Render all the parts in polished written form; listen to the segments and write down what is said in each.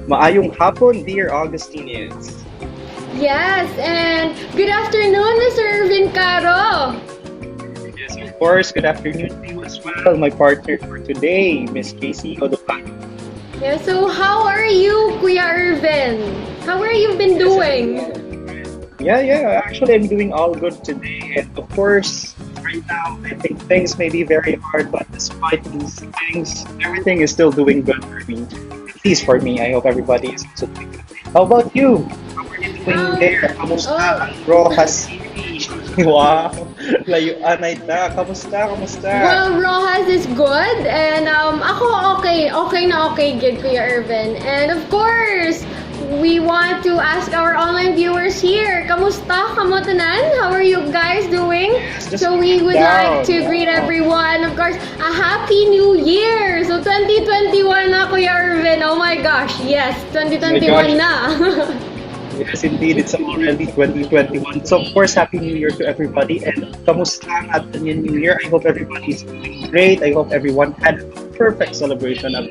Maayong hapon, dear Augustinians. Yes, and good afternoon, Mr. Irvin Caro. Yes, of course, good afternoon to you as well, my partner for today, Miss Casey Odopano. Yeah, so how are you, Kuya Irvin? How are you been Yes, doing? yeah, actually, I'm doing all good today. And of course, right now, I think things may be very hard, but despite these things, everything is still doing good for me. At least for me, I hope everybody is also doing good. How about you? How are you doing Um, there? Kamusta oh, ang Rojas City? Wow! Layuan na ita. Kamusta? Kamusta? well, Rojas is good, and ako okay, good, Kuya Irvin. And of course, we want to ask our online viewers here, kamusta, kamotanan? How are you guys doing? Yes, just So we coming would like down. to greet Wow. everyone, of course, a happy new year! So 2021 na, Kuya Irvin. Oh my gosh, yes, Oh my gosh. 2021 na. Yes, indeed. It's already 2021. So, of course, Happy New Year to everybody. And kamusta ang ating New Year? I hope everybody's doing great. I hope everyone had a perfect celebration of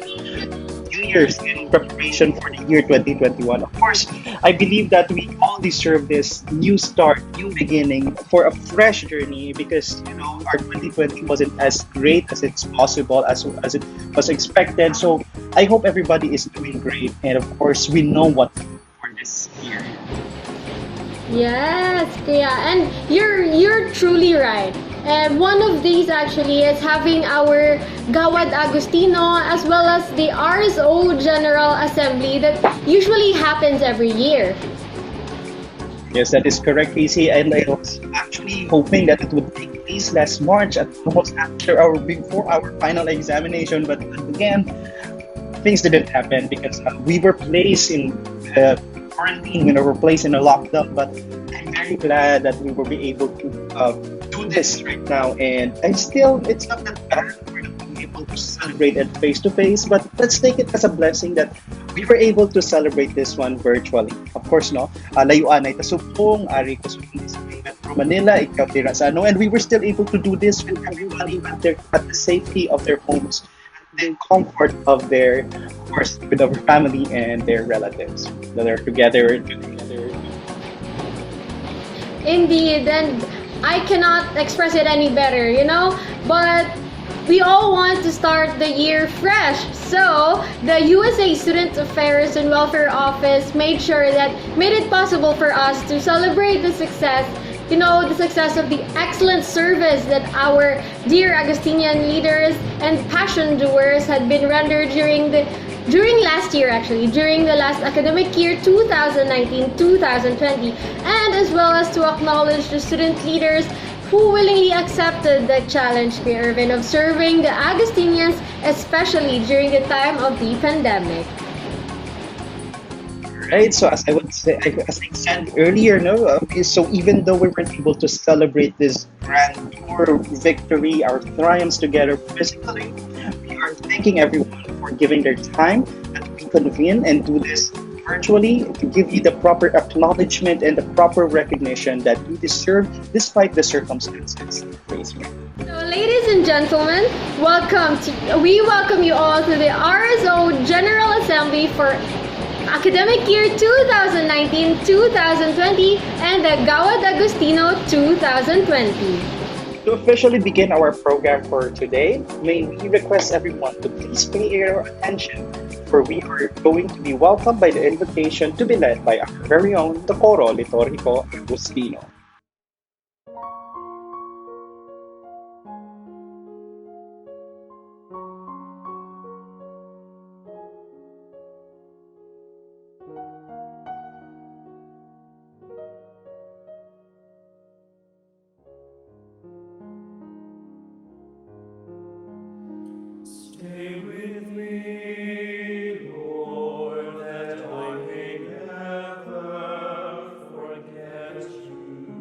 New Year's in preparation for the year 2021. Of course, I believe that we all deserve this new start, new beginning for a fresh journey because, our 2020 wasn't as great as it's possible, as it was expected. So, I hope everybody is doing great. And of course, we know what to do for this year. Yes, Kuya, and you're truly right. And one of these actually is having our Gawad Agustino as well as the RSO General Assembly that usually happens every year. Yes, that is correct, Casey. And I was actually hoping that it would take place last March, at almost after our before our final examination. But again, things didn't happen because we were placed in quarantine, we were placed in a lockdown. But I'm very glad that we will be able to do this right now. And I still, it's not that bad. We're not being able to celebrate it face to face, but let's take it as a blessing that we were able to celebrate this one virtually. Of course, no? Layuan ay tasupong, ari ko sa Metro Manila, ikaw tira sa ano, and we were still able to do this with everybody at the safety of their homes, the comfort of their, of course, with our family and their relatives that are together. Indeed, and I cannot express it any better, But we all want to start the year fresh. So, the USA Student Affairs and Welfare Office made it possible for us to celebrate the success of the excellent service that our dear Augustinian leaders and passion doers had been rendered during last year, actually, during the last academic year 2019-2020, and as well as to acknowledge the student leaders who willingly accepted the challenge, Kuya Irvin, of serving the Augustinians, especially during the time of the pandemic. Right. So as I would say, as I said earlier, no. So even though we weren't able to celebrate this grandeur victory, our triumphs together physically, we are thanking everyone for giving their time that we convene and do this virtually to give you the proper acknowledgement and the proper recognition that you deserve despite the circumstances. Please. So, ladies and gentlemen, we welcome you all to the RSO General Assembly for academic year 2019-2020 and the Gawad Agustino 2020. To officially begin our program for today, may we request everyone to please pay your attention, for we are going to be welcomed by the invitation to be led by our very own Tocoro Litorico Agustino. Stay with me, Lord, that I may never forget you.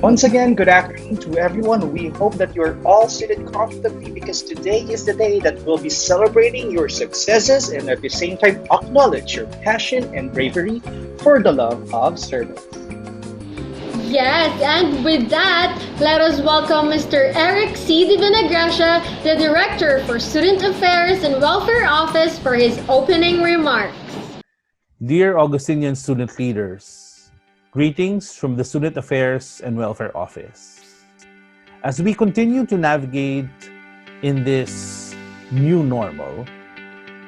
Once again, good afternoon to everyone. We hope that you're all seated comfortably because today is the day that we'll be celebrating your successes and at the same time acknowledge your passion and bravery for the love of service. Yes, and with that, let us welcome Mr. Eric C. Di Vinagracia, the Director for Student Affairs and Welfare Office, for his opening remarks. Dear Augustinian student leaders, greetings from the Student Affairs and Welfare Office. As we continue to navigate in this new normal,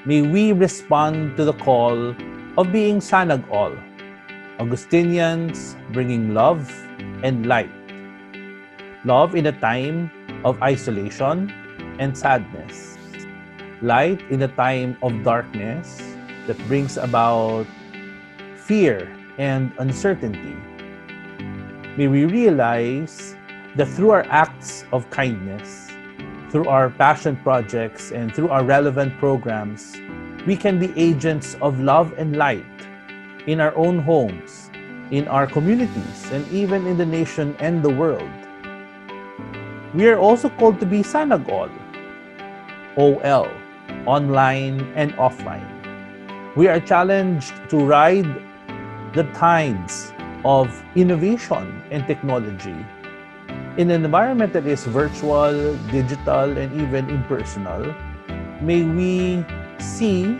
may we respond to the call of being Sanag All, Augustinians bringing love and light. Love in a time of isolation and sadness. Light in a time of darkness that brings about fear and uncertainty. May we realize that through our acts of kindness, through our passion projects, and through our relevant programs, we can be agents of love and light in our own homes, in our communities, and even in the nation and the world. We are also called to be Sanag All, OL, online and offline. We are challenged to ride the tides of innovation and technology in an environment that is virtual, digital, and even impersonal. May we see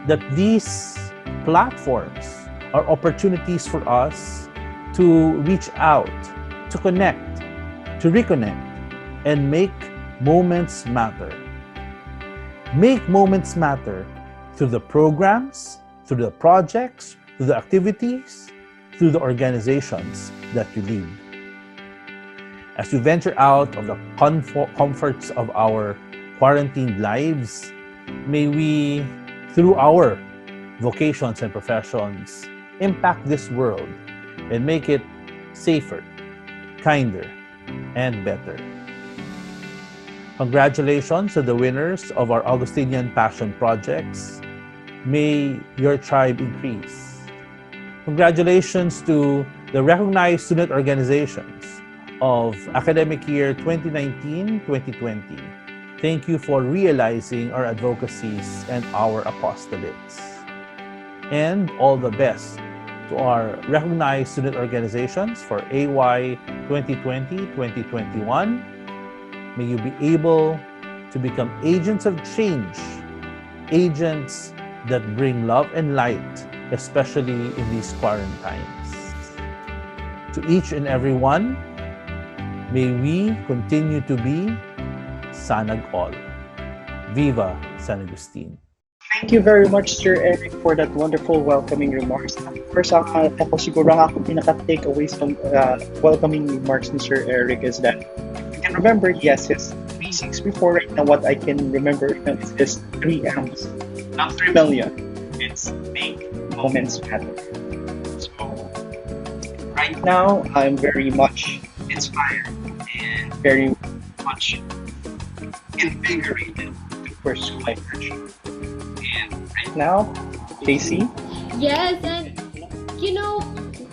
that these platforms are opportunities for us to reach out, to connect, to reconnect, and make moments matter. Make moments matter through the programs, through the projects, through the activities, through the organizations that you lead. As we venture out of the comforts of our quarantined lives, may we, through our vocations and professions, impact this world and make it safer, kinder, and better. Congratulations to the winners of our Augustinian Passion Projects. May your tribe increase. Congratulations to the recognized student organizations of academic year 2019-2020. Thank you for realizing our advocacies and our apostolates. And all the best to our recognized student organizations for AY 2020-2021. May you be able to become agents of change, agents that bring love and light, especially in these quarantines. To each and every one, may we continue to be Sanag All. Viva San Agustin. Thank you very much, Sir Eric, for that wonderful welcoming remarks. First, ako siguro ang ako pinaka-takeaways from welcoming remarks ni Sir Eric is that I can remember, yes, his basics before. Right now, what I can remember is his 3 M's, not 3 million. It's make moments matter. So, right now, I'm very much inspired and very much invigorated to pursue my passion. And right now, JC? Yes, and you know,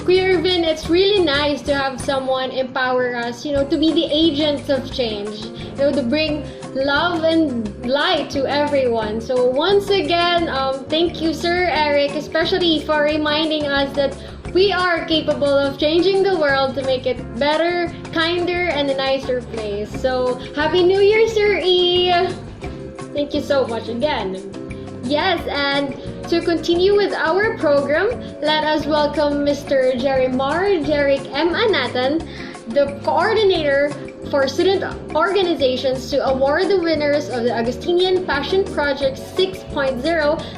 Queer Vin, it's really nice to have someone empower us, to be the agents of change, to bring love and light to everyone. So once again, thank you, Sir Eric, especially for reminding us that we are capable of changing the world to make it better, kinder, and a nicer place. So Happy New Year, Sir E! Thank you so much again. Yes, and to continue with our program, let us welcome Mr. Jerimar Jeric M. Anatan, the coordinator for student organizations, to award the winners of the Augustinian Passion Project 6.0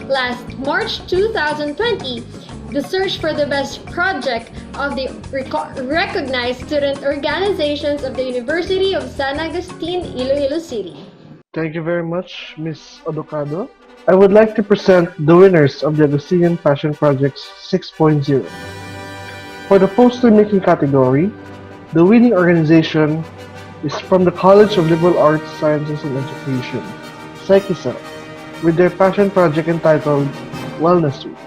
last March 2020. The search for the best project of the recognized student organizations of the University of San Agustin, Iloilo City. Thank you very much, Ms. Odocado. I would like to present the winners of the Augustinian Passion Projects 6.0. For the poster making category, the winning organization is from the College of Liberal Arts, Sciences and Education, Psychisa, with their passion project entitled Wellness Week.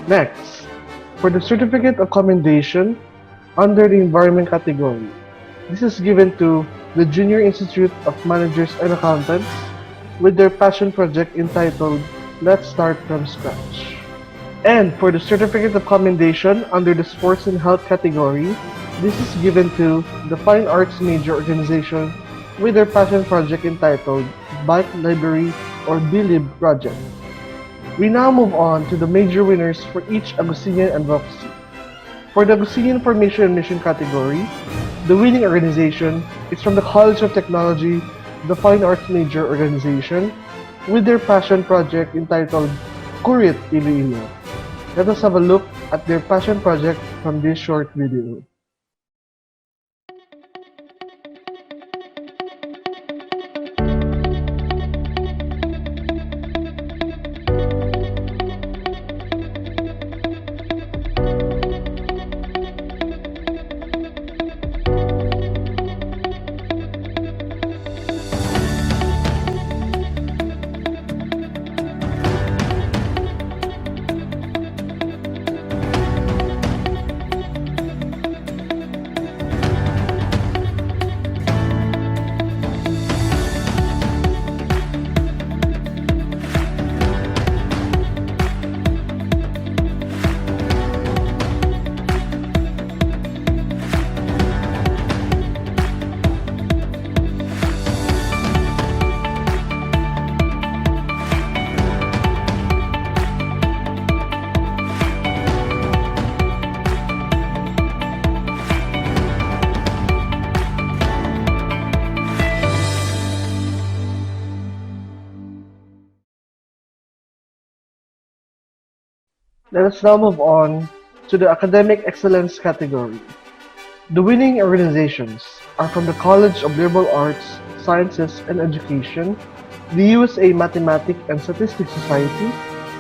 Next, for the certificate of commendation, Under the environment category, this is given to the Junior Institute of Managers and Accountants with their passion project entitled Let's Start from Scratch. And for the certificate of commendation under the sports and health category, this is given to the Fine Arts Major Organization with their passion project entitled Bike Library or BLIB project. We now move on to the major winners for each Augustinian advocacy. For the Augustinian Formation and Mission category, the winning organization is from the College of Technology, the Fine Arts Major Organization, with their passion project entitled Kurit Iloilo. Let us have a look at their passion project from this short video. Let us now move on to the Academic Excellence category. The winning organizations are from the College of Liberal Arts, Sciences and Education, the USA Mathematics and Statistics Society,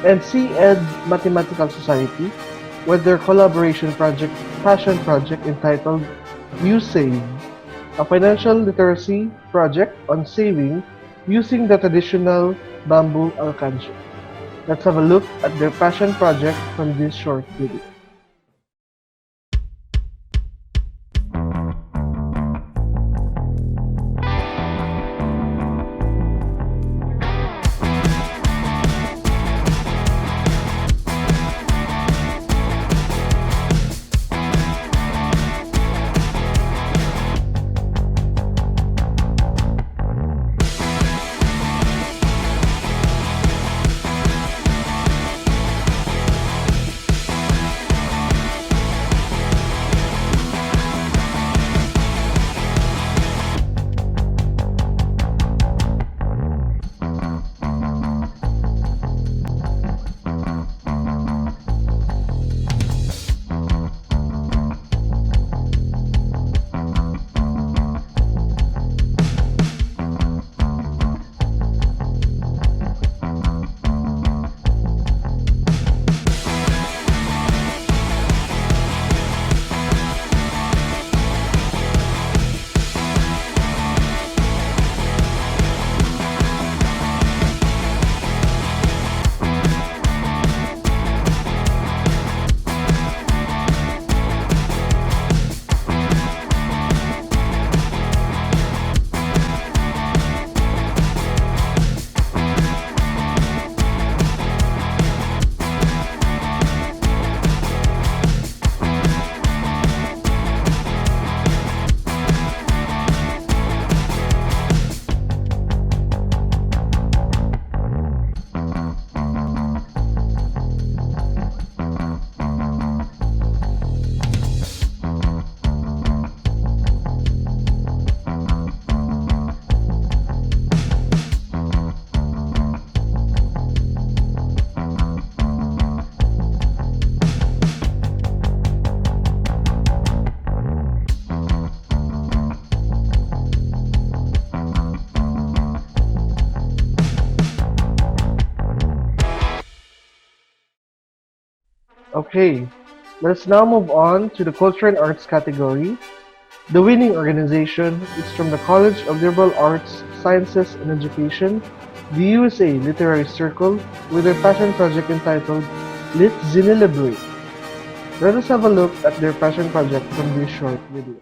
and CED Mathematical Society with their collaboration project, passion project entitled USAVE, a financial literacy project on saving using the traditional bamboo alcanche. Let's have a look at their passion project from this short video. Okay, let's now move on to the Culture and Arts category. The winning organization is from the College of Liberal Arts, Sciences and Education, the USA Literary Circle, with their passion project entitled Lit Zinelebrate. Let us have a look at their passion project from this short video.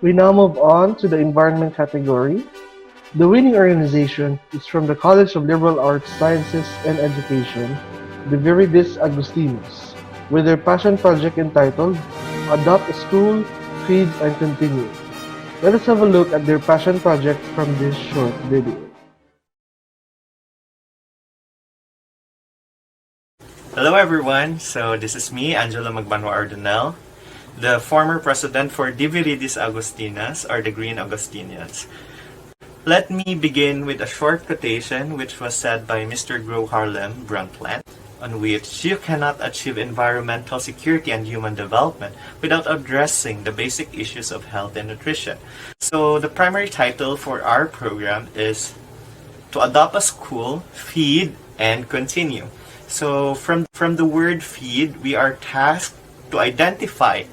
We now move on to the environment category. The winning organization is from the College of Liberal Arts, Sciences, and Education, the Viridis Agostinos, with their passion project entitled Adopt a School, Feed, and Continue. Let us have a look at their passion project from this short video. Hello everyone, so this is me, Angelo Magbanwa Ardonel, the former president for Diviridis Agostinas, or the Green Augustinians. Let me begin with a short quotation which was said by Mr. Gro Harlem Brundtland, on which you cannot achieve environmental security and human development without addressing the basic issues of health and nutrition. So the primary title for our program is To Adopt a School, Feed, and Continue. So from the word feed, we are tasked to identify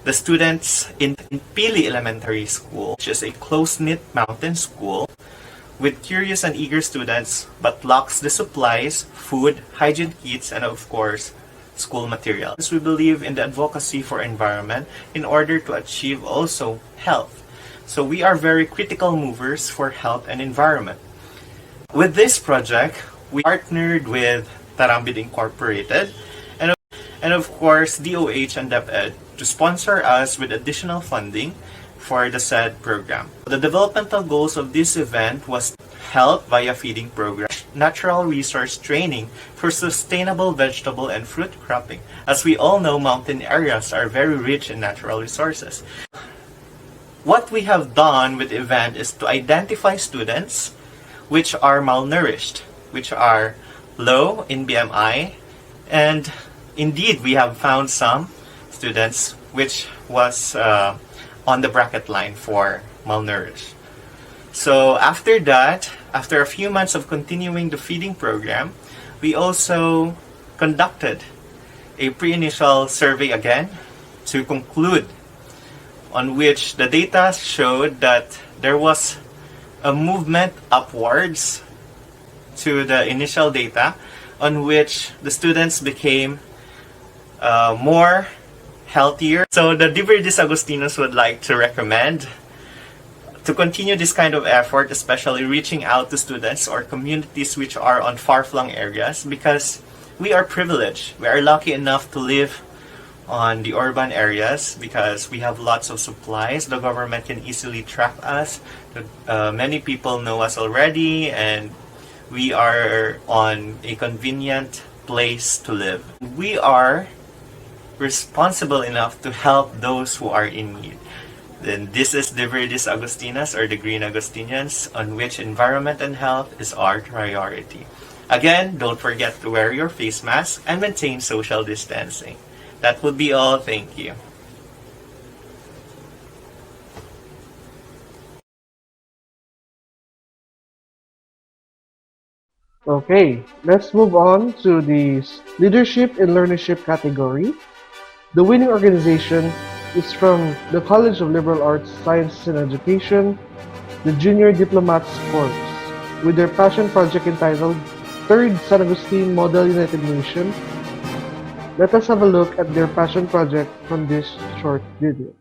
the students in Pili Elementary School, which is a close-knit mountain school with curious and eager students but lacks the supplies, food, hygiene kits, and of course, school materials. We believe in the advocacy for environment in order to achieve also health. So we are very critical movers for health and environment. With this project, we partnered with Tarambid Incorporated and of course DOH and DepEd to sponsor us with additional funding for the said program. The developmental goals of this event was health via feeding program, natural resource training for sustainable vegetable and fruit cropping. As we all know, mountain areas are very rich in natural resources. What we have done with the event is to identify students which are malnourished, which are low in BMI, and indeed we have found some students which was on the bracket line for malnourished. So after that, after a few months of continuing the feeding program, We also conducted a pre-initial survey again to conclude, on which the data showed that there was a movement upwards to the initial data, on which the students became more healthier. So the Diveridis Agostinos would like to recommend to continue this kind of effort, especially reaching out to students or communities which are on far-flung areas, because we are privileged. We are lucky enough to live on the urban areas because we have lots of supplies. The government can easily track us. Many people know us already, and we are on a convenient place to live. We are responsible enough to help those who are in need. Then this is Diveridis Agostinas, or the Green Agostinians, on which environment and health is our priority. Again, don't forget to wear your face mask and maintain social distancing. That would be all. Thank you. Okay, let's move on to the leadership and learnership category. The winning organization is from the College of Liberal Arts, Sciences and Education, the Junior Diplomats Corps, with their passion project entitled Third San Agustin Model United Nation. Let us have a look at their passion project from this short video.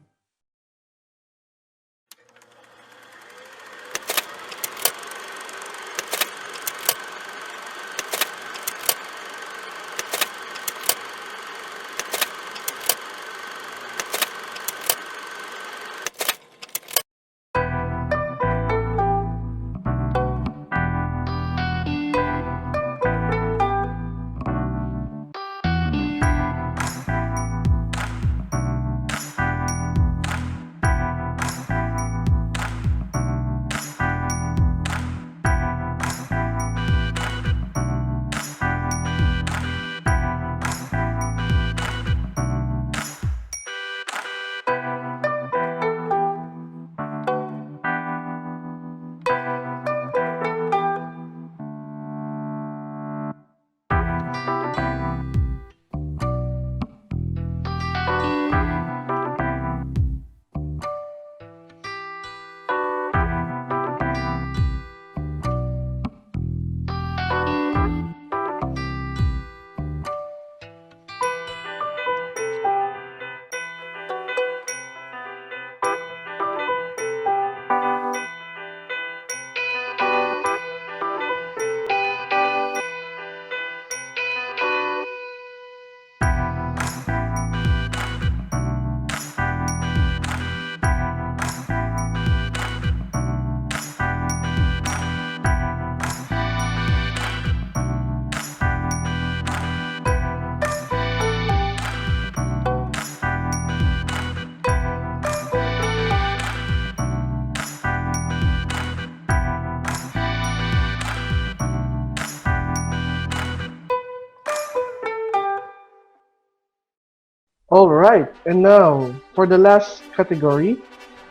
Alright, and now for the last category,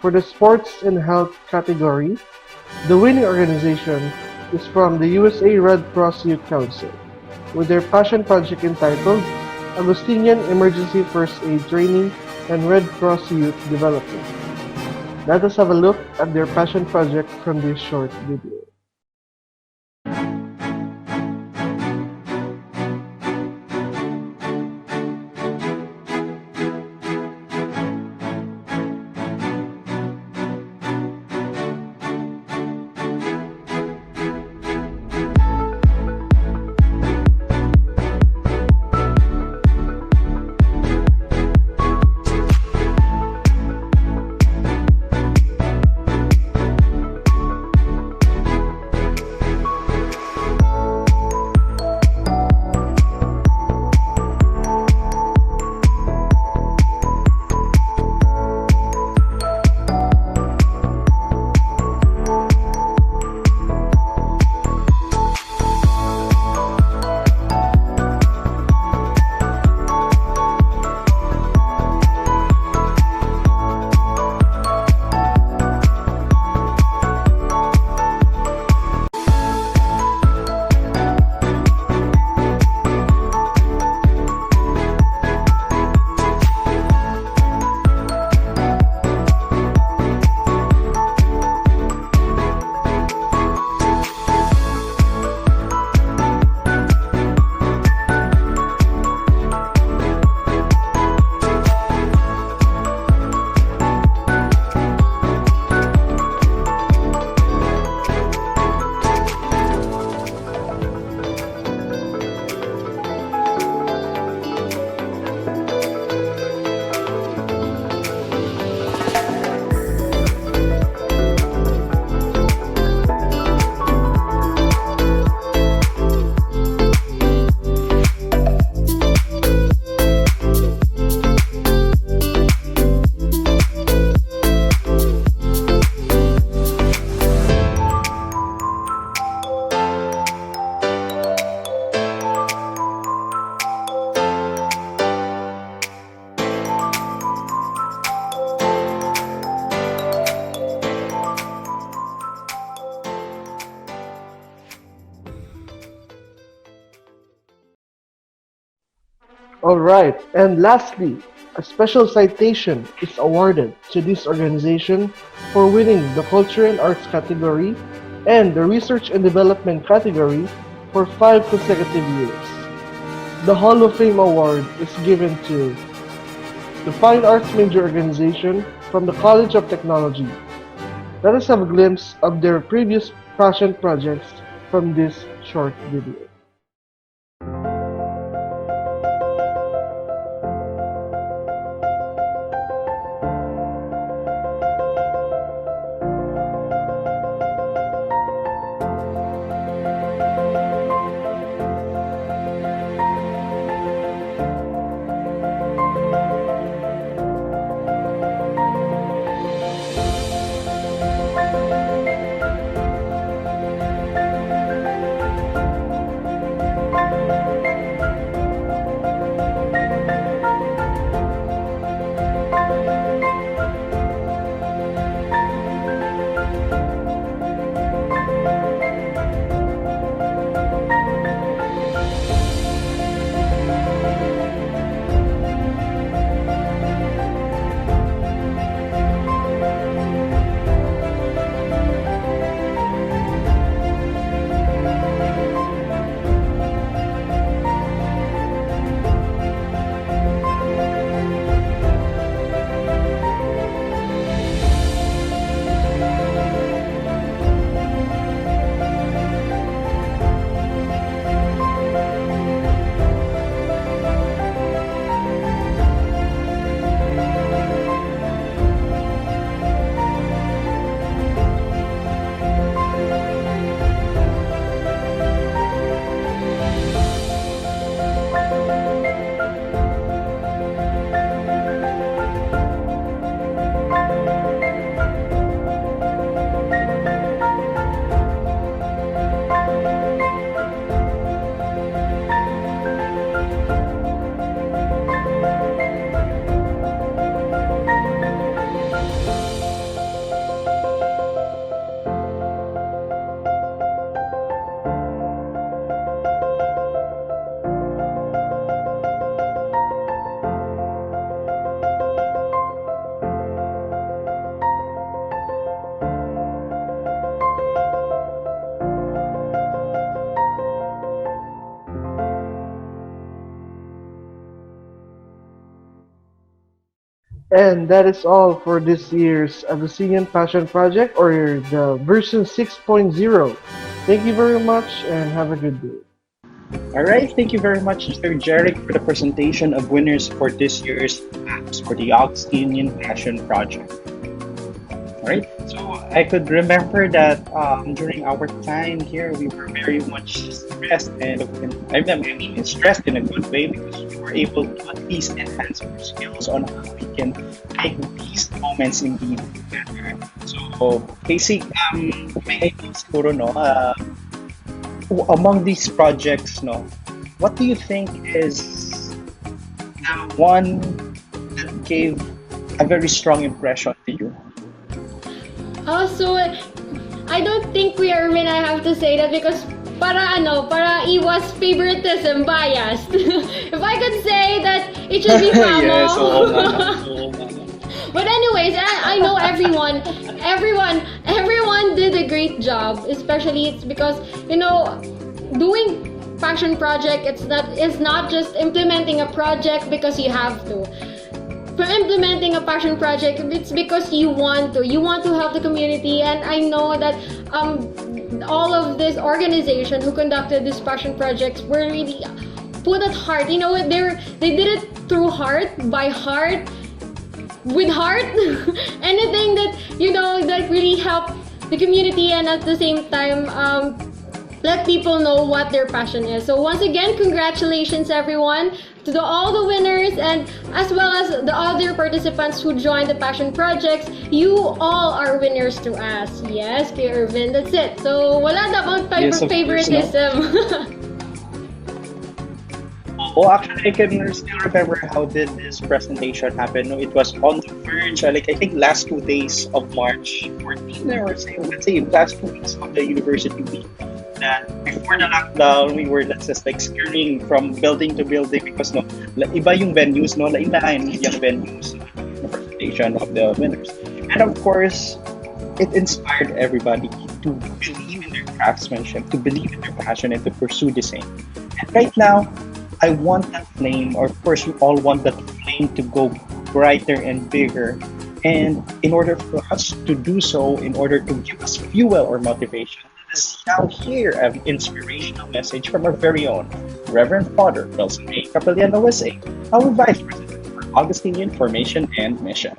for the sports and health category, the winning organization is from the USA Red Cross Youth Council, with their passion project entitled Agustinian Emergency First Aid Training and Red Cross Youth Development. Let us have a look at their passion project from this short video. Alright, and lastly, a special citation is awarded to this organization for winning the Culture and Arts category and the Research and Development category for 5 consecutive years. The Hall of Fame award is given to the Fine Arts Major Organization from the College of Technology. Let us have a glimpse of their previous passion projects from this short video. And that is all for this year's Abyssinian Passion Project, or the version 6.0. Thank you very much and have a good day. All right, thank you very much, Mr. Jarek, for the presentation of winners for this year's apps for the Augustinian Passion Project. All right, so I could remember that during our time here, we were very much stressed, and I mean stressed in a good way, because we were able to at least enhance our skills on how we can make these moments indeed better. So, Casey, may I think siguro, no, among these projects, no, what do you think is the one that gave a very strong impression to you? Also, I don't think we are when I have to say that, because para iwas favoritism biased. If I could say that it should be Famo. Yes, oo nga naman, oo nga naman. But anyways, I know everyone did a great job. Especially it's because, doing passion project, it's not just implementing a project because you have to. For implementing a passion project, it's because you want to help the community. And I know that all of this organization who conducted these passion projects were really put at heart. They did it through heart, by heart, with heart. Anything that that really helped the community, and at the same time let people know what their passion is. So once again, congratulations everyone to all the winners, and as well as the other participants who joined the passion projects. You all are winners to us. Yes, Kuya Irvin, that's it. So wala na bang Yes, of course, favoritism. Oh, actually, I can still remember how did this presentation happen. No, it was on the verge, like I think last 2 days of March 14, or let's say last 2 weeks of the university week. that before the lockdown, we were just like scurrying from building to building because no, iba yung venues, no, lain-lain yung venues, the presentation of the winners. And of course, it inspired everybody to believe in their craftsmanship, to believe in their passion, and to pursue the same. And right now, I want that flame, or of course, we all want that flame to go brighter and bigger. And in order for us to do so, in order to give us fuel or motivation, let us now hear an inspirational message from our very own Reverend Father Wilson A. Capellan OSA, our Vice President for Augustinian Formation and Mission.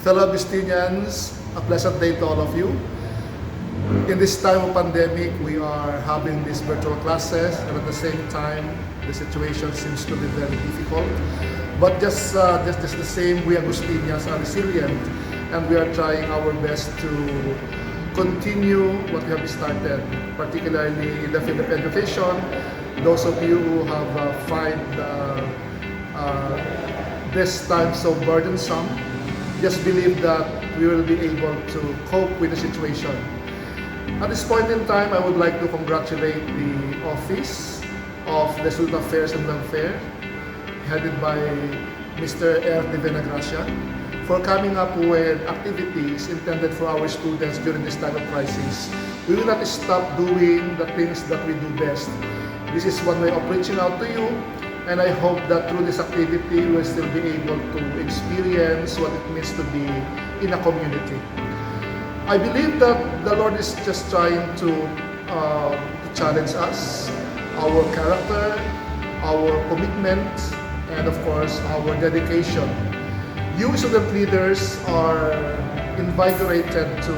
Fellow Augustinians, a pleasant day to all of you. In this time of pandemic, we are having these virtual classes, and at the same time, the situation seems to be very difficult. But just the same, we Agustinians are resilient, and we are trying our best to continue what we have started, particularly in the field of education. Those of you who have find this time so burdensome, just believe that we will be able to cope with the situation. At this point in time, I would like to congratulate the Office of the Student Affairs and Welfare, headed by Mr. R. de Venagracia, for coming up with activities intended for our students during this time of crisis. We will not stop doing the things that we do best. This is one way of reaching out to you, and I hope that through this activity, we'll still be able to experience what it means to be in a community. I believe that the Lord is just trying to challenge us, our character, our commitment, and of course, our dedication. You student leaders are invigorated to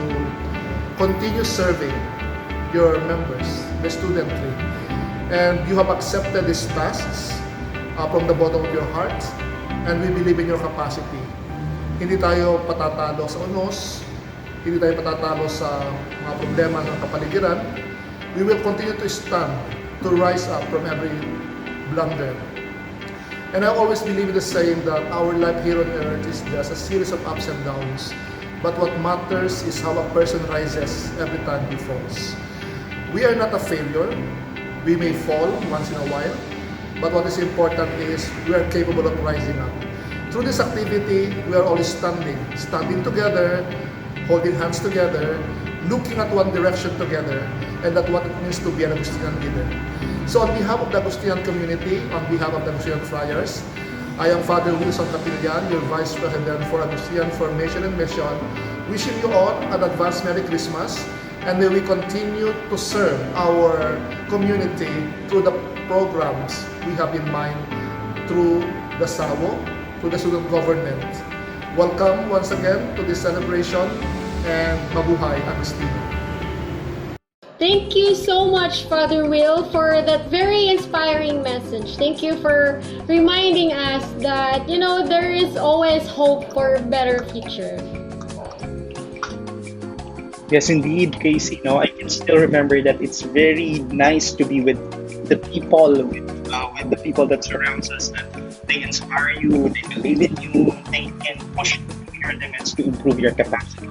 continue serving your members, the studentry. And you have accepted these tasks from the bottom of your heart, and we believe in your capacity. Hindi tayo patatalo sa unos, hindi tayo patatalo sa mga problema ng kapaligiran. We will continue to stand, to rise up from every blunder. And I always believe in the saying that our life here on earth is just a series of ups and downs. But what matters is how a person rises every time he falls. We are not a failure. We may fall once in a while. But what is important is we are capable of rising up. Through this activity, we are all standing together, holding hands together, looking at one direction together, and that's what it means to be an Agustinian leader. So on behalf of the Agustinian community, on behalf of the Agustinian Friars, I am Father Wilson Capellan, your Vice President for Agustinian Formation and Mission, wishing you all an advanced Merry Christmas, and may we continue to serve our community through the programs we have in mind through the SAWO, through the student government. Welcome once again to this celebration, and mabuhay Agustino. Thank you so much, Father Will, for that very inspiring message. Thank you for reminding us that, there is always hope for a better future. Yes, indeed, Casey. No, I can still remember that it's very nice to be with the people, with the people that surrounds us. That they inspire you, they believe in you, they can push you to your limits to improve your capacity.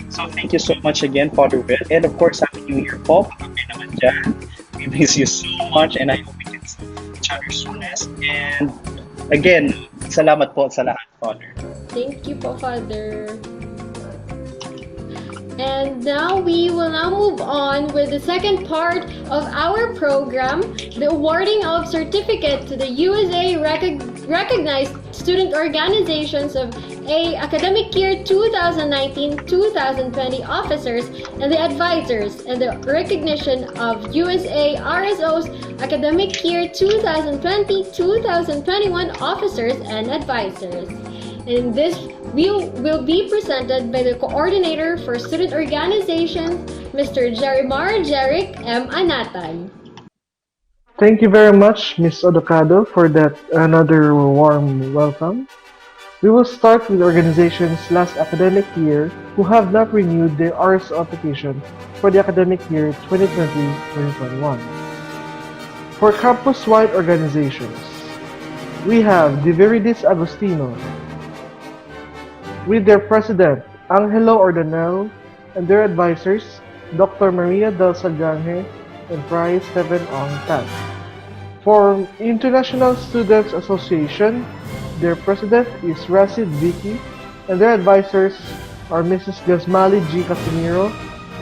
So thank you so much again, Father Will. And of course, Happy New Year po. Pagkabi naman dyan. We miss you so much, and I hope we can see each other soonest. And again, salamat po sa lahat, Father. Thank you po, Father. And now we will move on with the second part of our program, the awarding of certificate to the USA recognized student organizations of academic year 2019-2020 officers and the advisors, and the recognition of USA RSO's academic year 2020-2021 officers and advisors. And this will be presented by the Coordinator for Student Organizations, Mr. Jerimar Jeric M. Anatan. Thank you very much, Ms. Odocado, for that another warm welcome. We will start with organizations last academic year who have not renewed their RSO application for the academic year 2020-2021. For campus-wide organizations, we have the Viridis Agostino, with their president, Angelo Ordanel, and their advisors, Dr. Maria Del Salgange, and Prize Heaven Ong Tan. For International Students Association, their president is Rashid Vicky, and their advisors are Mrs. Gazmali G. Casimiro,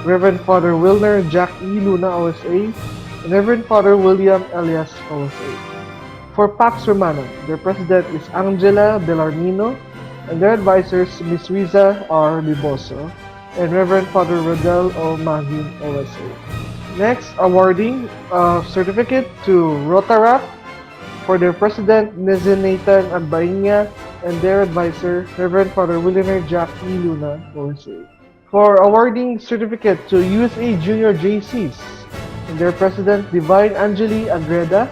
Reverend Father Wilner Jack E. Luna OSA, and Reverend Father William Elias OSA. For Pax Romana, their president is Angela Belarmino, and their advisors Ms. Riza R. Liboso, and Reverend Father Rodel O. Magin OSA. Next, awarding a certificate to Rotarap for their president, Ms. Nathan Agbaina, and their advisor, Reverend Father Williner Jack E. Luna, OSA. For awarding certificate to USA Junior JCs, and their president, Divine Angeli Agreda,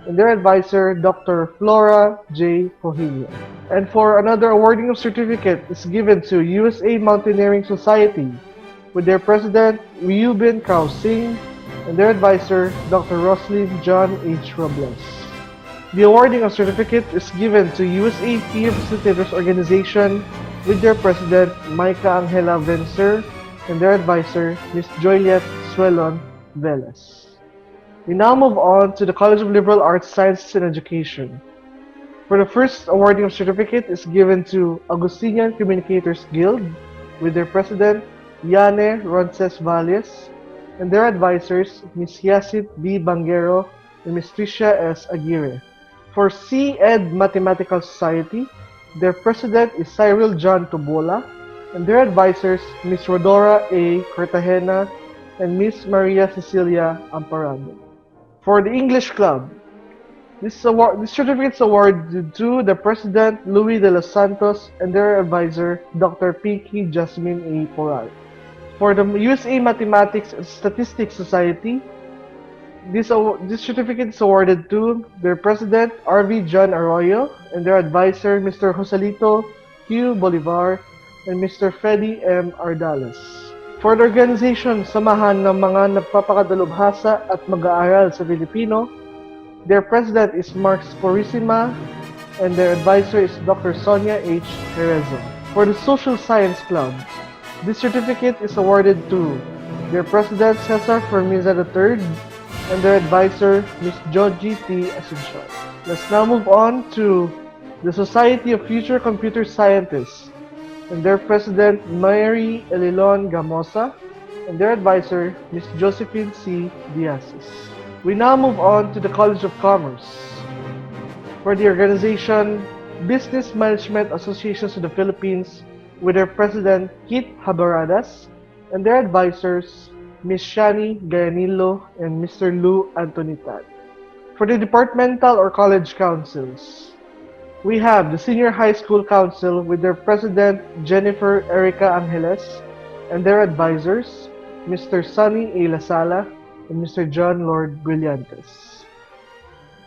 and their advisor, Dr. Flora J. Pohilio. And for another awarding of certificate is given to USA Mountaineering Society, with their president, Reuben Kao Singh, and their advisor, Dr. Roslyn John H. Robles. The awarding of certificate is given to USA Peer Facilitators Organization, with their president, Micah Angela Vencer, and their advisor, Ms. Joylet Suelon Velez. We now move on to the College of Liberal Arts, Sciences, and Education. For the first awarding of certificate is given to Augustinian Communicators Guild, with their president, Yane Ronces Valles, and their advisors, Ms. Yasit B. Bangero and Ms. Tricia S. Aguirre. For C-Ed Mathematical Society, their president is Cyril John Tobola, and their advisors, Ms. Rodora A. Cartagena and Ms. Maria Cecilia Amparado. For the English Club, this certificate is awarded to the president, Louis de los Santos, and their advisor, Dr. Pinky Jasmine A. Poral. For the USA Mathematics and Statistics Society, this certificate is awarded to their president, R.V. John Arroyo, and their advisor, Mr. Joselito Q. Bolivar, and Mr. Freddy M. Ardales. For the organization Samahan ng mga Nagpapakadalubhasa at Mag-aaral sa Filipino, their president is Mark Sporisima, and their advisor is Dr. Sonia H. Herezo. For the Social Science Club, this certificate is awarded to their president, Cesar Fermiza III, and their advisor, Ms. Georgie T. Asuncion. Let's now move on to the Society of Future Computer Scientists, and their president, Mary Elilon Gamosa, and their advisor, Ms. Josephine C. Diazes. We now move on to the College of Commerce. For the organization, Business Management Associations of the Philippines, with their president, Kit Habaradas, and their advisors, Ms. Shani Gayanilo and Mr. Lou Antonitan. For the departmental or college councils, we have the Senior High School Council with their president, Jennifer Erica Angeles, and their advisors, Mr. Sunny A. Lasala and Mr. John Lord Brillantes.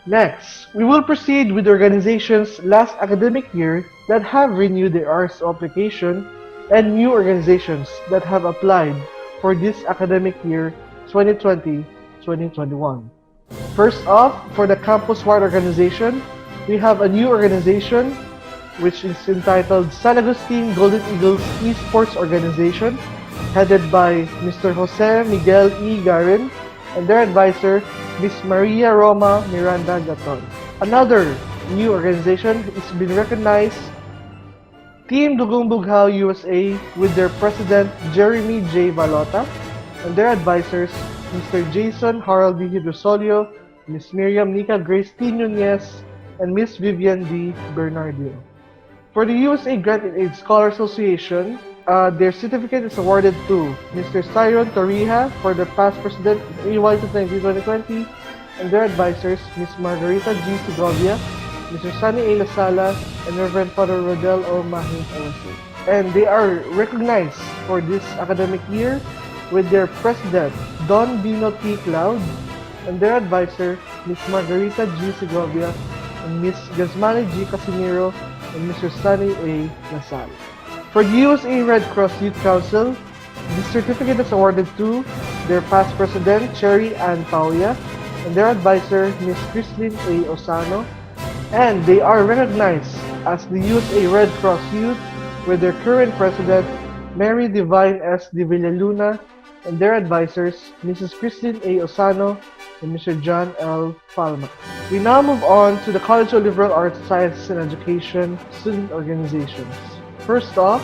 Next, we will proceed with organizations last academic year that have renewed their RSO application and new organizations that have applied for this academic year 2020-2021. First off, for the campus-wide organization, we have a new organization which is entitled San Agustin Golden Eagles Esports Organization, headed by Mr. Jose Miguel E. Garin and their advisor, Ms. Maria Roma Miranda Gaton. Another new organization is being recognized, Team Dugong Bughao USA, with their president, Jeremy J. Balota, and their advisors, Mr. Jason Harold D. Hidrosolio, Ms. Miriam Nica Grace T. Nunez, and Ms. Vivian D. Bernardio. For the USA Grant and Aid Scholar Association, their certificate is awarded to Mr. Cyron Torija for the past president of AY 2019-2020, and their advisors, Ms. Margarita G. Segovia, Mr. Sunny A. Lasala, and Reverend Father Rodel O. Mahin OSA. And they are recognized for this academic year with their president, Don Bino T. Cloud, and their advisor, Ms. Margarita G. Segovia, and Ms. Gazmani G. Casimiro, and Mr. Sunny A. Lasala. For the USA Red Cross Youth Council, this certificate is awarded to their past president, Cherry Ann Pauya, and their advisor, Ms. Chrislyn A. Osano, and they are recognized as the USA Red Cross Youth with their current president, Mary Divine S. de Villaluna, and their advisors, Mrs. Christine A. Osano and Mr. John L. Palma. We now move on to the College of Liberal Arts, Sciences, and Education student organizations. First off,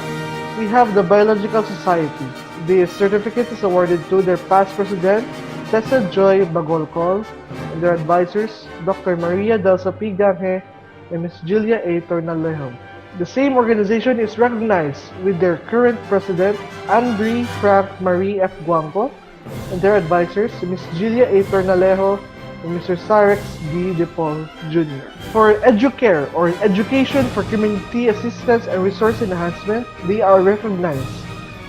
we have the Biological Society. The certificate is awarded to their past president, Tessa Joy Bagolcol, and their advisors, Dr. Maria Delsa P. Gange and Ms. Julia A. Tornalejo. The same organization is recognized with their current president, Andre Frank Marie F. Guangco, and their advisors, Ms. Julia A. Tornalejo and Mr. Sarex D. De Paul Jr. For EduCare, or Education for Community Assistance and Resource Enhancement, they are recognized,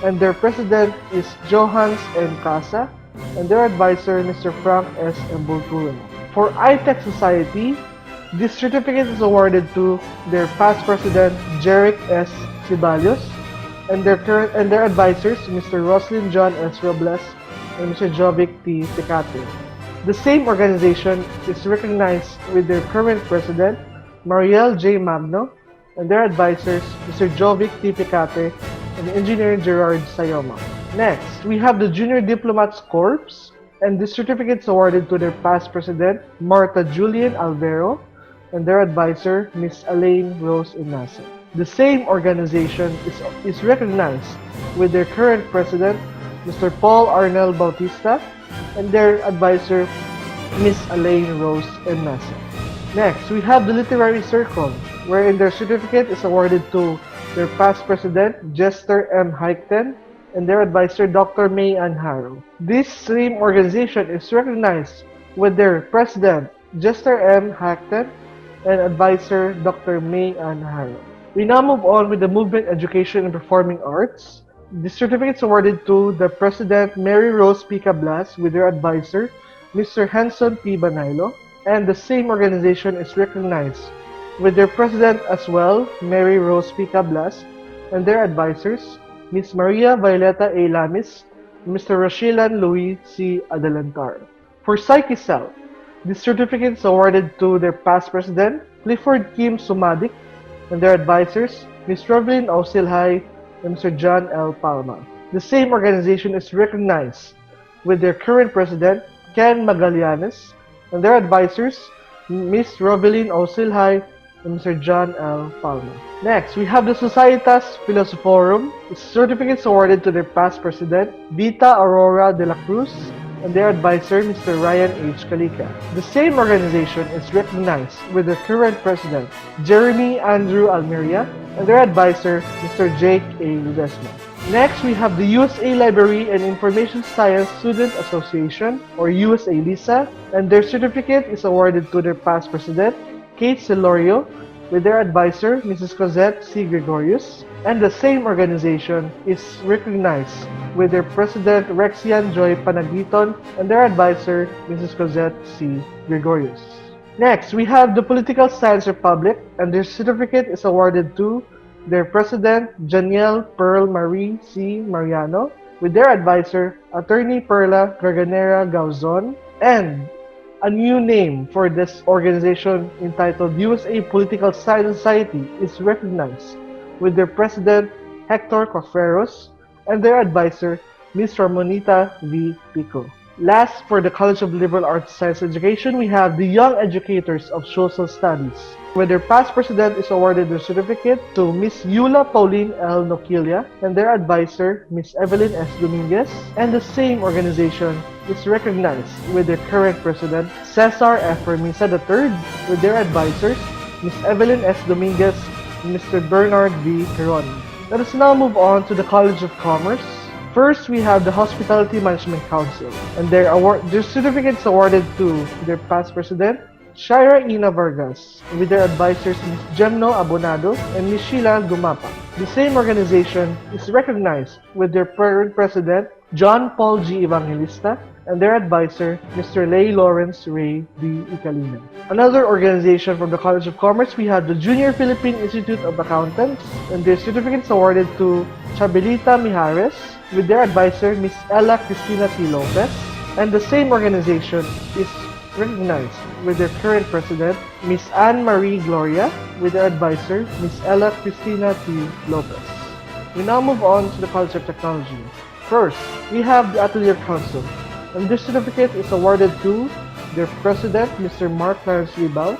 and their president is Johans N. Casa, and their advisor, Mr. Frank S. Embultulo. For iTech Society, this certificate is awarded to their past president, Jeric S. Cibalios, and their advisors, Mr. Roslyn John S. Robles and Mr. Jovic T. Tecate. The same organization is recognized with their current president, Mariel J. Magno, and their advisors, Mr. Jovic T. Tecate and Engineer Gerard Sayoma. Next, we have the Junior Diplomats Corps, and this certificate is awarded to their past president, Marta Julian Alvero, and their advisor, Ms. Elaine Rose Inace. The same organization is recognized with their current president, Mr. Paul Arnel Bautista, and their advisor, Ms. Elaine Rose Inace. Next, we have the Literary Circle, wherein their certificate is awarded to their past president, Jester M. Heichten, and their advisor, Dr. May Ann Harrow. This same organization is recognized with their president, Jester M. Heichten, and advisor, Dr. May Ann Harrow. We now move on with the Movement, Education, and Performing Arts. The certificate is awarded to the president, Mary Rose P. Cablas, with their advisor, Mr. Henson P. Banaylo, and the same organization is recognized with their president as well, Mary Rose P. Cablas, and their advisors, Ms. Maria Violeta A. Lamis, and Mr. Rashilan Louis C. Adelantar. For PsycheCell, this certificate is awarded to their past president, Clifford Kim Sumadik, and their advisors, Ms. Rovelyn Ausilhay and Mr. John L. Palma. The same organization is recognized with their current president, Ken Magallanes, and their advisors, Ms. Rovelyn Ausilhay and Mr. John L. Palma. Next, we have the Societas Philosophorum. The certificate is awarded to their past president, Vita Aurora de la Cruz, and their advisor, Mr. Ryan H. Calica. The same organization is recognized with their current president, Jeremy Andrew Almeria, and their advisor, Mr. Jake A. Ledesma. Next, we have the USA Library and Information Science Student Association, or USA LISA, and their certificate is awarded to their past president, Kate Celorio, with their advisor, Mrs. Cosette C. Gregorius, and the same organization is recognized with their president, Rexian Joy Panagiton, and their advisor, Mrs. Cosette C. Gregorius. Next, we have the Political Science Republic, and their certificate is awarded to their president, Janiel Pearl Marie C. Mariano, with their advisor, Attorney Perla Garganera Gauzon, and a new name for this organization entitled USA Political Science Society is recognized with their president, Hector Cofreros, and their advisor, Ms. Ramonita V. Pico. Last, for the College of Liberal Arts Science Education, we have the Young Educators of Social Studies, where their past president is awarded the certificate to Ms. Yula Pauline L. Noquilla and their advisor, Ms. Evelyn S. Dominguez, and the same organization is recognized with their current president, Cesar F. Remisa III, with their advisors, Ms. Evelyn S. Dominguez and Mr. Bernard V. Caroni. Let us now move on to the College of Commerce. First, we have the Hospitality Management Council, and their certificates awarded to their past president, Shira Ina Vargas, with their advisors Ms. Gemno Abonado and Ms. Sheila Gumapa. The same organization is recognized with their current president, John Paul G. Evangelista, and their advisor, Mr. Lay Lawrence Ray D. Icalina. Another organization from the College of Commerce, we have the Junior Philippine Institute of Accountants, and their certificates awarded to Chabelita Mijares, with their advisor, Ms. Ella Cristina T. Lopez, and the same organization is recognized with their current president, Ms. Anne-Marie Gloria, with their advisor, Ms. Ella Cristina T. Lopez. We now move on to the College of Technology. First, we have the Atelier Council, and this certificate is awarded to their president, Mr. Mark Clarence Ribal,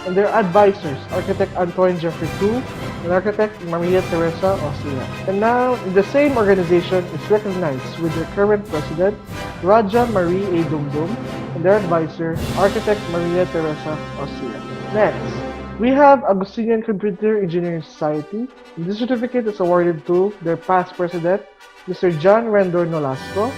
and their advisors, Architect Antoine Jeffrey Tu and Architect Maria Teresa Oslia. And now, the same organization is recognized with their current president, Raja Marie A. Dumdum, and their advisor, Architect Maria Teresa Oslia. Next, we have Augustinian Computer Engineering Society. And this certificate is awarded to their past president, Mr. John Rendor Nolasco,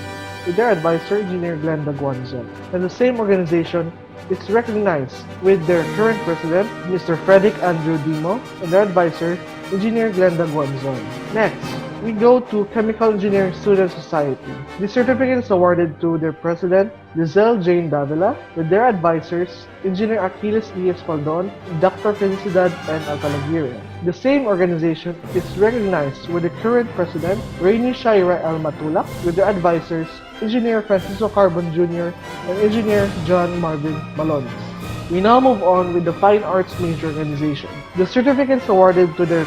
with their advisor, Engineer Glenda Guanzon. And the same organization is recognized with their current president, Mr. Frederick Andrew Dimo, and their advisor, Engineer Glenda Guanzon. Next, we go to Chemical Engineering Student Society. This certificate is awarded to their president, Lizelle Jane Davila, with their advisors, Engineer Achilles E. Espaldon, Dr. Felicidad and Alcalaguirre. The same organization is recognized with the current president, Rainy Shaira El Matulak, with their advisors, Engineer Francisco Carbon Jr. and Engineer John Marvin Malones. We now move on with the Fine Arts Major Organization. The certificates awarded to their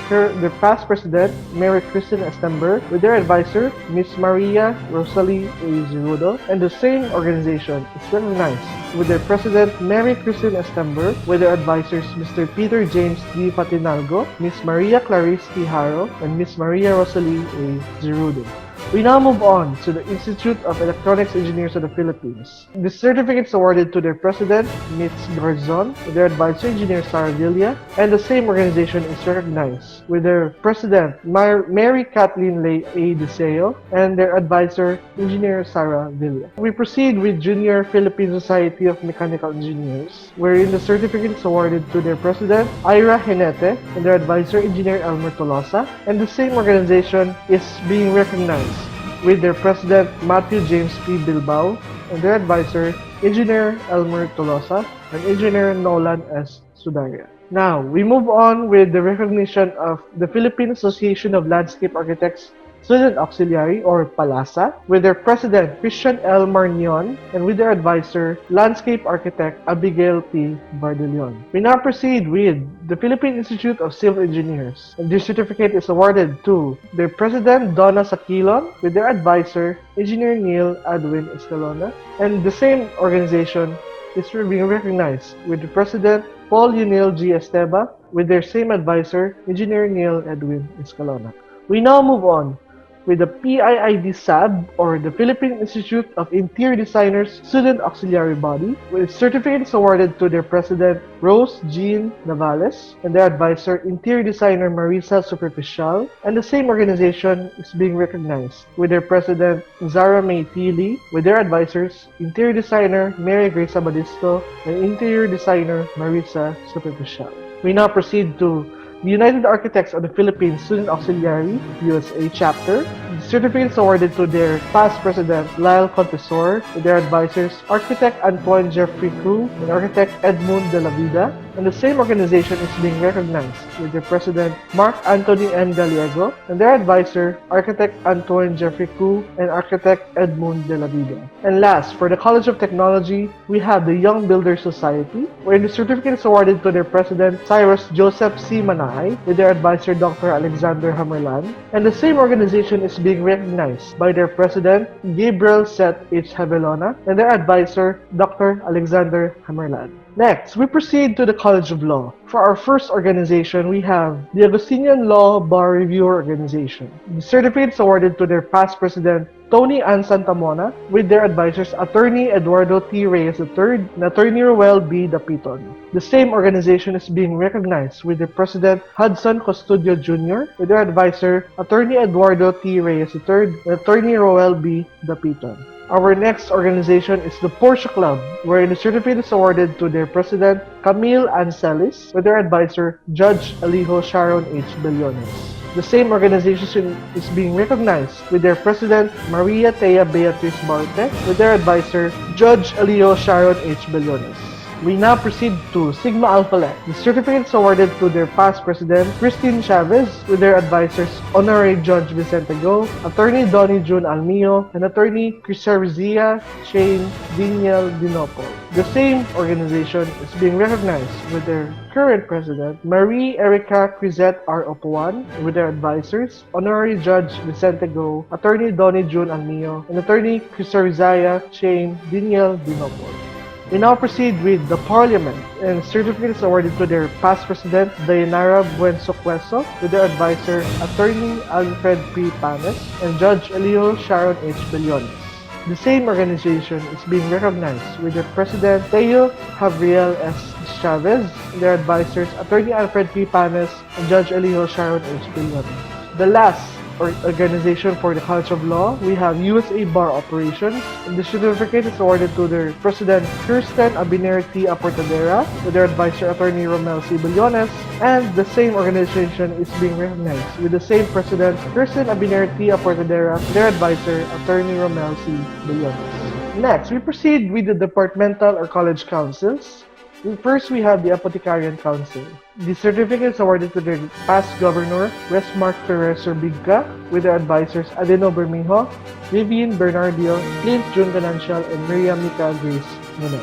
past president, Mary Christine Estember, with their advisor, Miss Maria Rosalie A. Zerudo, and the same organization is recognized with their president, Mary Christine Estember, with their advisors, Mr. Peter James D. Patinalgo, Miss Maria Clarice Tijaro, and Miss Maria Rosalie A. Zerudo. We now move on to the Institute of Electronics Engineers of the Philippines. The certificates awarded to their president, Ms. Garzon, with their advisor, Engineer Sara Villa, and the same organization is recognized with their president, Mary Kathleen Lay A. Deseo, and their advisor, Engineer Sara Villa. We proceed with Junior Philippine Society of Mechanical Engineers, wherein the certificates awarded to their president, Ira Henete, and their advisor, Engineer Elmer Tolosa, and the same organization is being recognized with their president, Matthew James P. Bilbao, and their advisor, Engineer Elmer Tolosa, and Engineer Nolan S. Sudaria. Now, we move on with the recognition of the Philippine Association of Landscape Architects Student Auxiliary, or PALASA, with their president, Christian L. Marnion, and with their advisor, landscape architect, Abigail P. Bardelion. We now proceed with the Philippine Institute of Civil Engineers, and this certificate is awarded to their president, Donna Sakilon, with their advisor, Engineer Neil Edwin Escalona, and the same organization is being recognized with the president, Paul Yunil G. Esteba, with their same advisor, Engineer Neil Edwin Escalona. We now move on with the PIID SAB, or the Philippine Institute of Interior Designers Student Auxiliary Body, with certificates awarded to their president, Rose Jean Navales, and their advisor, Interior Designer Marisa Superficial, and the same organization is being recognized with their president, Zara May Thiele, with their advisors, Interior Designer Mary Grace Abadisto, and Interior Designer Marisa Superficial. We now proceed to the United Architects of the Philippines Student Auxiliary, USA Chapter. The certificates awarded to their past president, Lyle Contesor, with their advisors, Architect Antoine Jeffrey Crew and Architect Edmund de la Vida. And the same organization is being recognized with their president, Mark Anthony N. Gallego, and their advisor, Architect Antoine Jeffrey Crew and Architect Edmund de la Vida. And last, for the College of Technology, we have the Young Builders Society, where the certificate is awarded to their president, Cyrus Joseph C. Manay, with their advisor, Dr. Alexander Hamerlan. And the same organization is being recognized by their president, Gabriel Seth H. Havelona, and their advisor, Dr. Alexander Hamerlan. Next, we proceed to the College of Law. For our first organization, we have the Augustinian Law Bar Reviewer Organization. The certificates awarded to their past president, Tony Ann Santamona, with their advisors, Attorney Eduardo T. Reyes III and Attorney Roel B. Dapiton. The same organization is being recognized with their president, Hudson Custodio Jr., with their advisor, Attorney Eduardo T. Reyes III and Attorney Roel B. Dapiton. Our next organization is the Porsche Club, wherein the certificate is awarded to their president, Camille Ancelis, with their advisor, Judge Alijo Sharon H. Bellones. The same organization is being recognized with their president, Maria Thea Beatriz Marte, with their advisor, Judge Alijo Sharon H. Bellones. We now proceed to Sigma Alpha Lec. The certificate is awarded to their past president, Christine Chavez, with their advisors, Honorary Judge Vicente Go, Attorney Donnie June Almio, and Attorney Crisarzia Shane Daniel Dinopol. The same organization is being recognized with their current president, Marie Erica Crisette R. Opuan, with their advisors, Honorary Judge Vicente Go, Attorney Donnie June Almio, and Attorney Crisarzia Shane Daniel Dinopol. We now proceed with the Parliament, and certificate is awarded to their past president, Dayanara Buenso Queso, with their advisor, Attorney Alfred P. Panes, and Judge Elio Sharon H. Bellones. The same organization is being recognized with their president, Teo Javier S. Chavez, and their advisors, Attorney Alfred P. Panes, and Judge Elio Sharon H. Bellones. The last organization for the College of Law, we have USA Bar Operations, and the certificate is awarded to their president, Kirsten Abiner T. Aportadera, with their advisor, Attorney Romel C. Bellones, and the same organization is being recognized with the same president, Kirsten Abiner T. Aportadera, their advisor, Attorney Romel C. Bellones. Next, we proceed with the departmental or college councils. First, we have the Apothecarian Council. The certificate is awarded to the past governor, Westmark Perez Orbigca, with their advisors, Adeno Bermejo, Vivian Bernardio, Clint June Ganancial, and Miriam Mica Grace Nunez.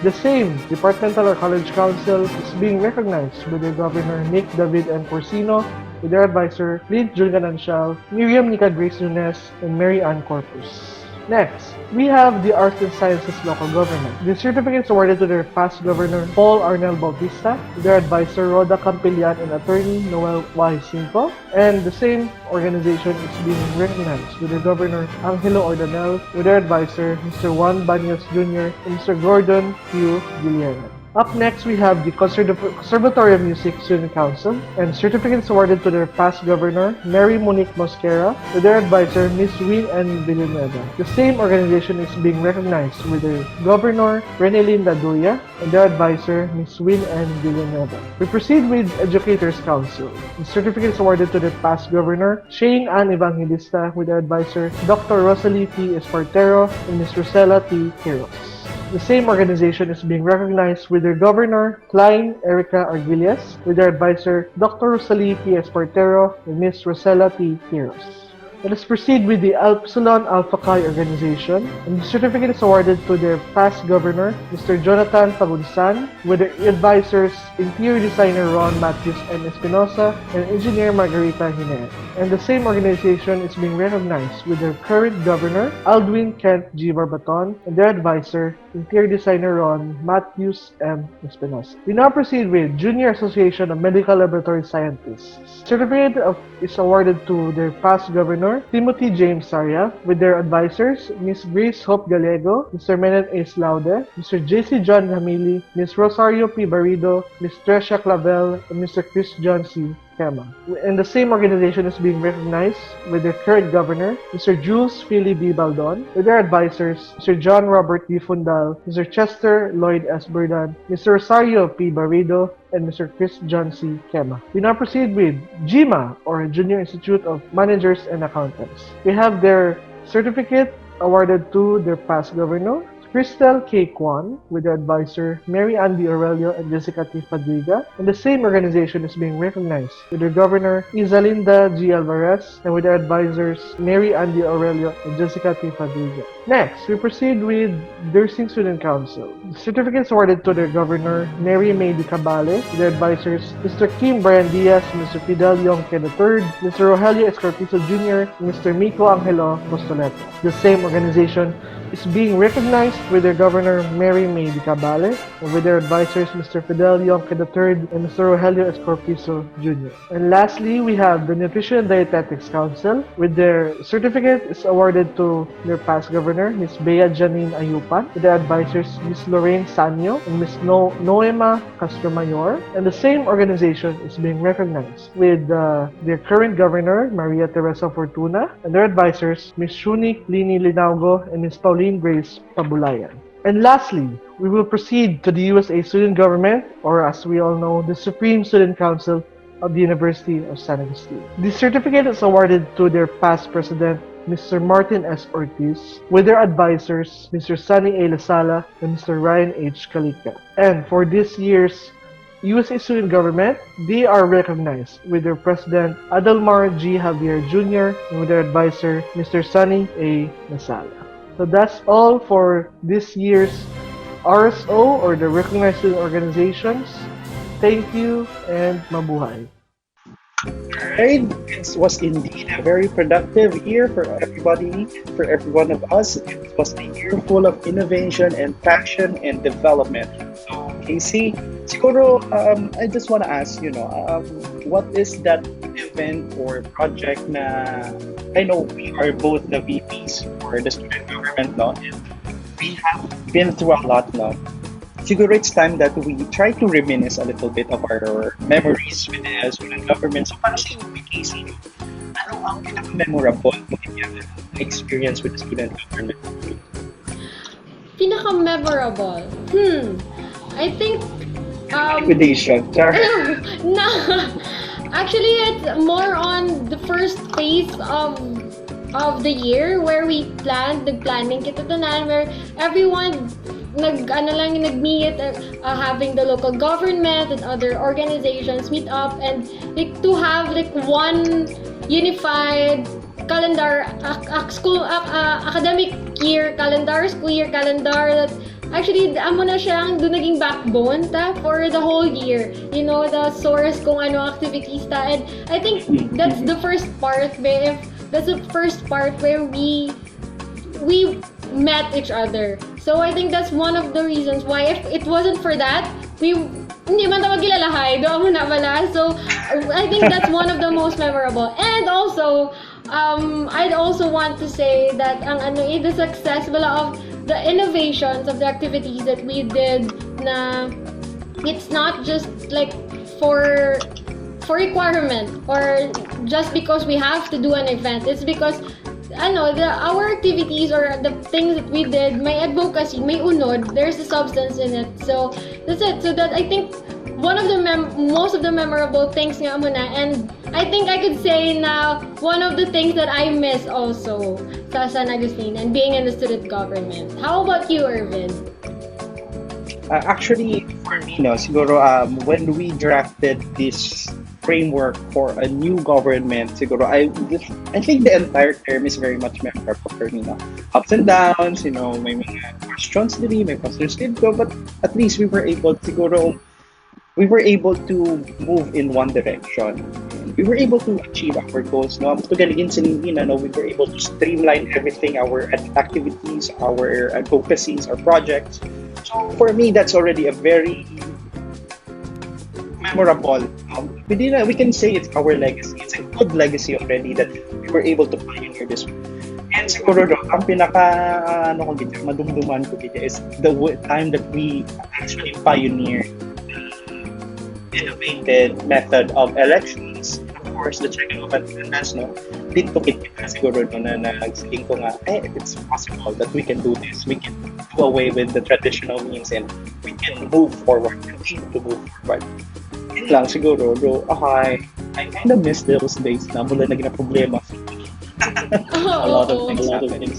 The same departmental or college council is being recognized with their governor, Nick David and Porcino, with their advisor, Clint June Ganancial, Miriam Mica Grace Nunez, and Mary Ann Corpus. Next, we have the Arts and Sciences Local Government. The certificate is awarded to their past governor, Paul Arnel Bautista, their advisor, Roda Campillan, and attorney, Noel Y. Cinco. And the same organization is being recognized with their governor, Angelo Ordanel, with their advisor, Mr. Juan Banyos Jr., and Mr. Gordon Q. Guillermo. Up next, we have the Conservatory of Music Student Council, and certificates awarded to their past governor, Mary Monique Mosquera, with their advisor, Ms. Win N. Villanueva. The same organization is being recognized with their governor, Renelin Daduya, and their advisor, Ms. Win N. Villanueva. We proceed with Educators Council. The certificate is awarded to their past governor, Shane Ann Evangelista, with their advisor, Dr. Rosalie T. Espartero, and Ms. Rosella T. Quiros. The same organization is being recognized with their governor, Klein Erica Arguelles, with their advisor, Dr. Rosalie P. Espartero, and Ms. Rosella T. Quiros. Let us proceed with the Epsilon Alpha Chi organization, and the certificate is awarded to their past governor, Mr. Jonathan Pagunsan, with their advisors, interior designer Ron Matthews and Espinosa, and engineer Margarita Hiner. And the same organization is being recognized with their current governor, Aldwin Kent G. Barbaton, and their advisor, interior designer Ron Matthews M. Espinosa. We now proceed with Junior Association of Medical Laboratory Scientists. Certificate is awarded to their past governor, Timothy James Saria, with their advisors, Ms. Grace Hope Gallego, Mr. Menem A. Laude, Mr. J.C. John Hamili, Ms. Rosario P. Barrido, Ms. Tresha Clavel, and Mr. Chris John C. Kema. And the same organization is being recognized with their current governor, Mr. Jules Philly B. Baldon, with their advisors, Mr. John Robert D. Fundal, Mr. Chester Lloyd S. Burdan, Mr. Rosario P. Barrido, and Mr. Chris John C. Kema. We now proceed with JIMA, or Junior Institute of Managers and Accountants. We have their certificate awarded to their past governor, Crystal K. Kwan, with their advisor, Mary Andy Aurelio and Jessica T. Fadriga, and the same organization is being recognized with their governor, Isalinda G. Alvarez, and with their advisors, Mary Andy Aurelio and Jessica T. Fadriga. Next, we proceed with Nursing Student Council. The certificates awarded to their governor, Mary May Di Cabale, with their advisors, Mr. Kim Brian Diaz, Mr. Fidel Yonke III, Mr. Rogelio Escortizo Jr., and Mr. Miko Angelo Postoleta. The same organization is being recognized with their governor, Mary May Di Cabale, and with their advisors, Mr. Fidel Yonke III and Mr. Rogelio Escortizo Jr. And lastly, we have the Nutrition and Dietetics Council, with their certificate is awarded to their past governor, Ms. Bea Janine Ayupan, with their advisors, Ms. Lorraine Sanyo and Ms. Noema Castromayor. And the same organization is being recognized with their current governor, Maria Teresa Fortuna, and their advisors, Ms. Shuni Lini Linaugo and Ms. Pauline Grace Pabulayan. And lastly, we will proceed to the USA Student Government, or as we all know, the Supreme Student Council of the University of San Agustin. The certificate is awarded to their past president, Mr. Martin S. Ortiz, with their advisors, Mr. Sunny A. Lasala and Mr. Ryan H. Kalika. And for this year's USA Student Government, they are recognized with their President Adalmar G. Javier Jr. and with their advisor, Mr. Sunny A. Lasala. So that's all for this year's RSO or the Recognized Student Organizations. Thank you and mabuhay. Right. It was indeed a very productive year for everybody, for every one of us. It was a year full of innovation and passion and development. So, Casey, siguro, I just want to ask, what is that event or project na, I know we are both the VPs for the student government, no? And we have been through a lot now. Siguro it's time that we try to reminisce a little bit of our memories with the student government. So para sa inyo, Casey, ano ang pinaka-memorable mo na experience with the student government? Pinaka-memorable? I think, Liquidation. no. Actually, it's more on the first phase of the year where we nag-planning kita tanan, where everyone nag-meet, having the local government and other organizations meet up and to have one unified calendar, academic year calendar, school year calendar that actually amo na siyang doon naging backbone for the whole year. The source kung ano activities ta, and I think that's the first part where we met each other. So I think that's one of the reasons why if it wasn't for that, hindi man tayo magkilalahay, doon mo na pala. So I think that's one of the most memorable. And also, I'd also want to say that the success of the innovations of the activities that we did, na it's not just like for requirement or just because we have to do an event. It's because our activities or the things that we did, may advocacy, may unod, there's a substance in it. So that's it. So that I think one of the most of the memorable things nga muna, and I think I could say now one of the things that I miss also sa San Agustin and being in the student government. How about you, Irvin? Actually, for me, siguro, when we drafted this framework for a new government, siguro, I think the entire term is very much memorable for me, Ups and downs, may mga questions dito, may questions dito, but at least we were able to move in one direction. We were able to achieve our goals, no? We were able to streamline everything, our activities, our advocacies, our projects. So for me, that's already a very memorable. We can say it's our legacy. It's a good legacy already that we were able to pioneer this. And siguro ang madumduman ko dito is the time that we actually pioneered innovated method of elections. Of course, the checking of attendance, dito kita siguro na nagsiging ko nga, it's possible that we can do this. We can do away with the traditional means and we can move forward, continue to move forward. Yun lang siguro, bro. I kind of miss those days na mula naging na problema. A lot of things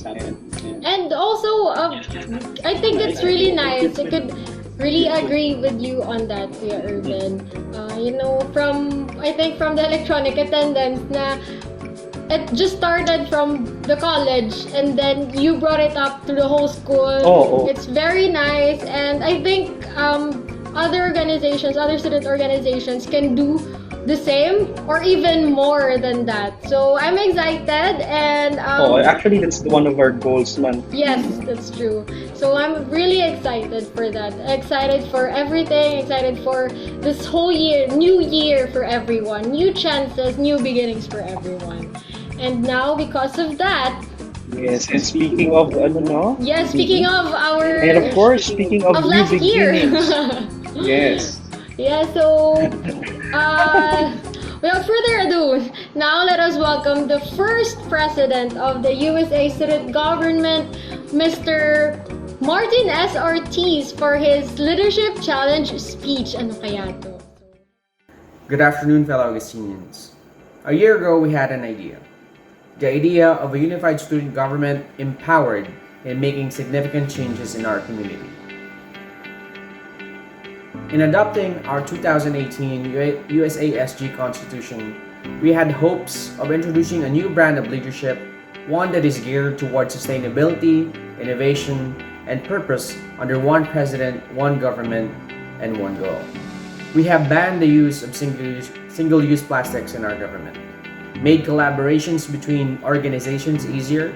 happen. And also, I think it's really nice. I could really agree with you on that, Kuya Irvin. From the electronic attendance na it just started from the college and then you brought it up to the whole school. Oh. It's very nice, and I think other student organizations can do the same or even more than that. So I'm excited, and actually that's one of our goals, man. yes, that's true. So I'm really excited for that. Excited for everything, excited for this whole year, new year for everyone, new chances, new beginnings for everyone. And now because of that, yes, and speaking of speaking of our and of course speaking of new last year. beginnings. Yes. Yeah, so without further ado, now let us welcome the first president of the USA Student Government, Mr. Martin S. Ortiz, for his Leadership Challenge speech. Ano kaya to? Good afternoon, fellow Augustinians. A year ago, we had an idea. the idea of a unified student government empowered in making significant changes in our community. In adopting our 2018 USASG Constitution, we had hopes of introducing a new brand of leadership, one that is geared towards sustainability, innovation, and purpose under one president, one government, and one goal. We have banned the use of single-use plastics in our government, made collaborations between organizations easier,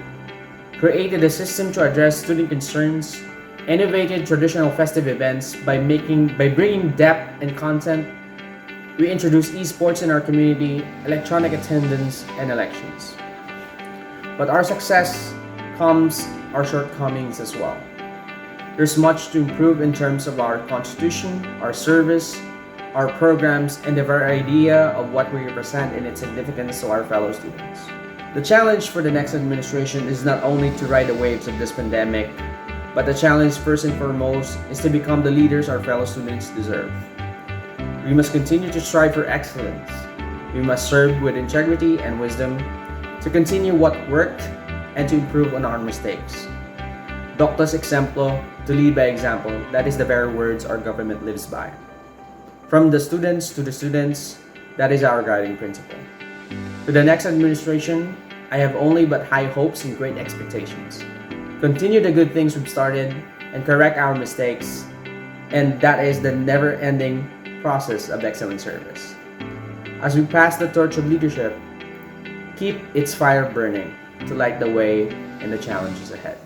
created a system to address student concerns, innovated traditional festive events by bringing depth and content. We introduced esports in our community, electronic attendance, and elections. But our success comes our shortcomings as well. There's much to improve in terms of our constitution, our service, our programs, and the very idea of what we represent and its significance to our fellow students. The challenge for the next administration is not only to ride the waves of this pandemic, but the challenge first and foremost is to become the leaders our fellow students deserve. We must continue to strive for excellence. We must serve with integrity and wisdom to continue what worked and to improve on our mistakes. Doctus exemplo, to lead by example, that is the very words our government lives by. From the students to the students, that is our guiding principle. For the next administration, I have only but high hopes and great expectations. Continue the good things we've started and correct our mistakes, and that is the never-ending process of excellent service. As we pass the torch of leadership, keep its fire burning to light the way in the challenges ahead.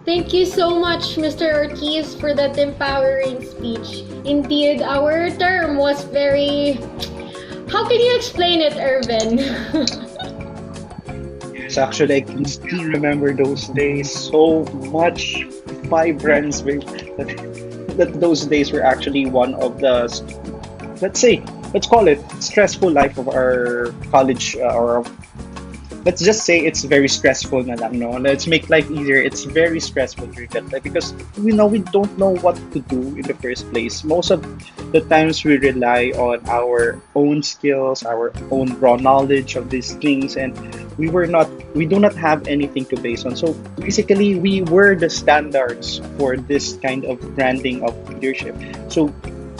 Thank you so much, Mr. Ortiz, for that empowering speech. Indeed, our term was very... How can you explain it, Irvin? Yes, actually, I can still remember those days so much vibrance. That those days were actually one of the, let's call it stressful life of our college, or let's just say it's very stressful na lang, no? Let's make life easier. It's very stressful during that time because we don't know what to do in the first place. Most of the times we rely on our own skills, our own raw knowledge of these things, and we do not have anything to base on. So basically, we were the standards for this kind of branding of leadership. So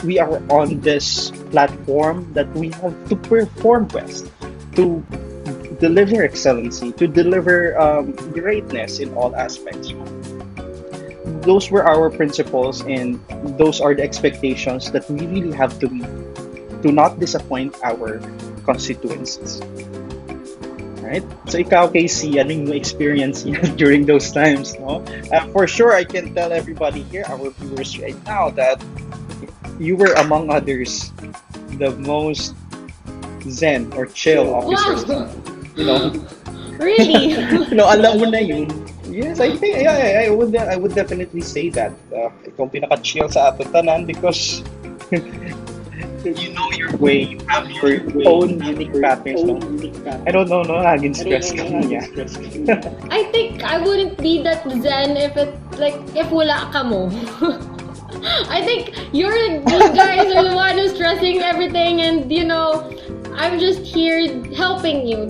we are on this platform that we have to perform best, to deliver excellency, to deliver greatness in all aspects. Those were our principles, and those are the expectations that we really have to meet to not disappoint our constituencies. Right? So ikaw, Casey, ano yung experience during those times? No? For sure, I can tell everybody here, our viewers right now, that you were among others the most zen or chill officers. Wow! You know, Really? alam mo na yun. Yes, I think I would definitely say that. Ikaw pinaka-chill sa ato tanan because you know your way, you have your own unique patterns. No? I don't know, no, naging stress ka niya. I think I wouldn't be that zen if wala ka mo. I think you guys are the one who's stressing everything, and I'm just here helping you.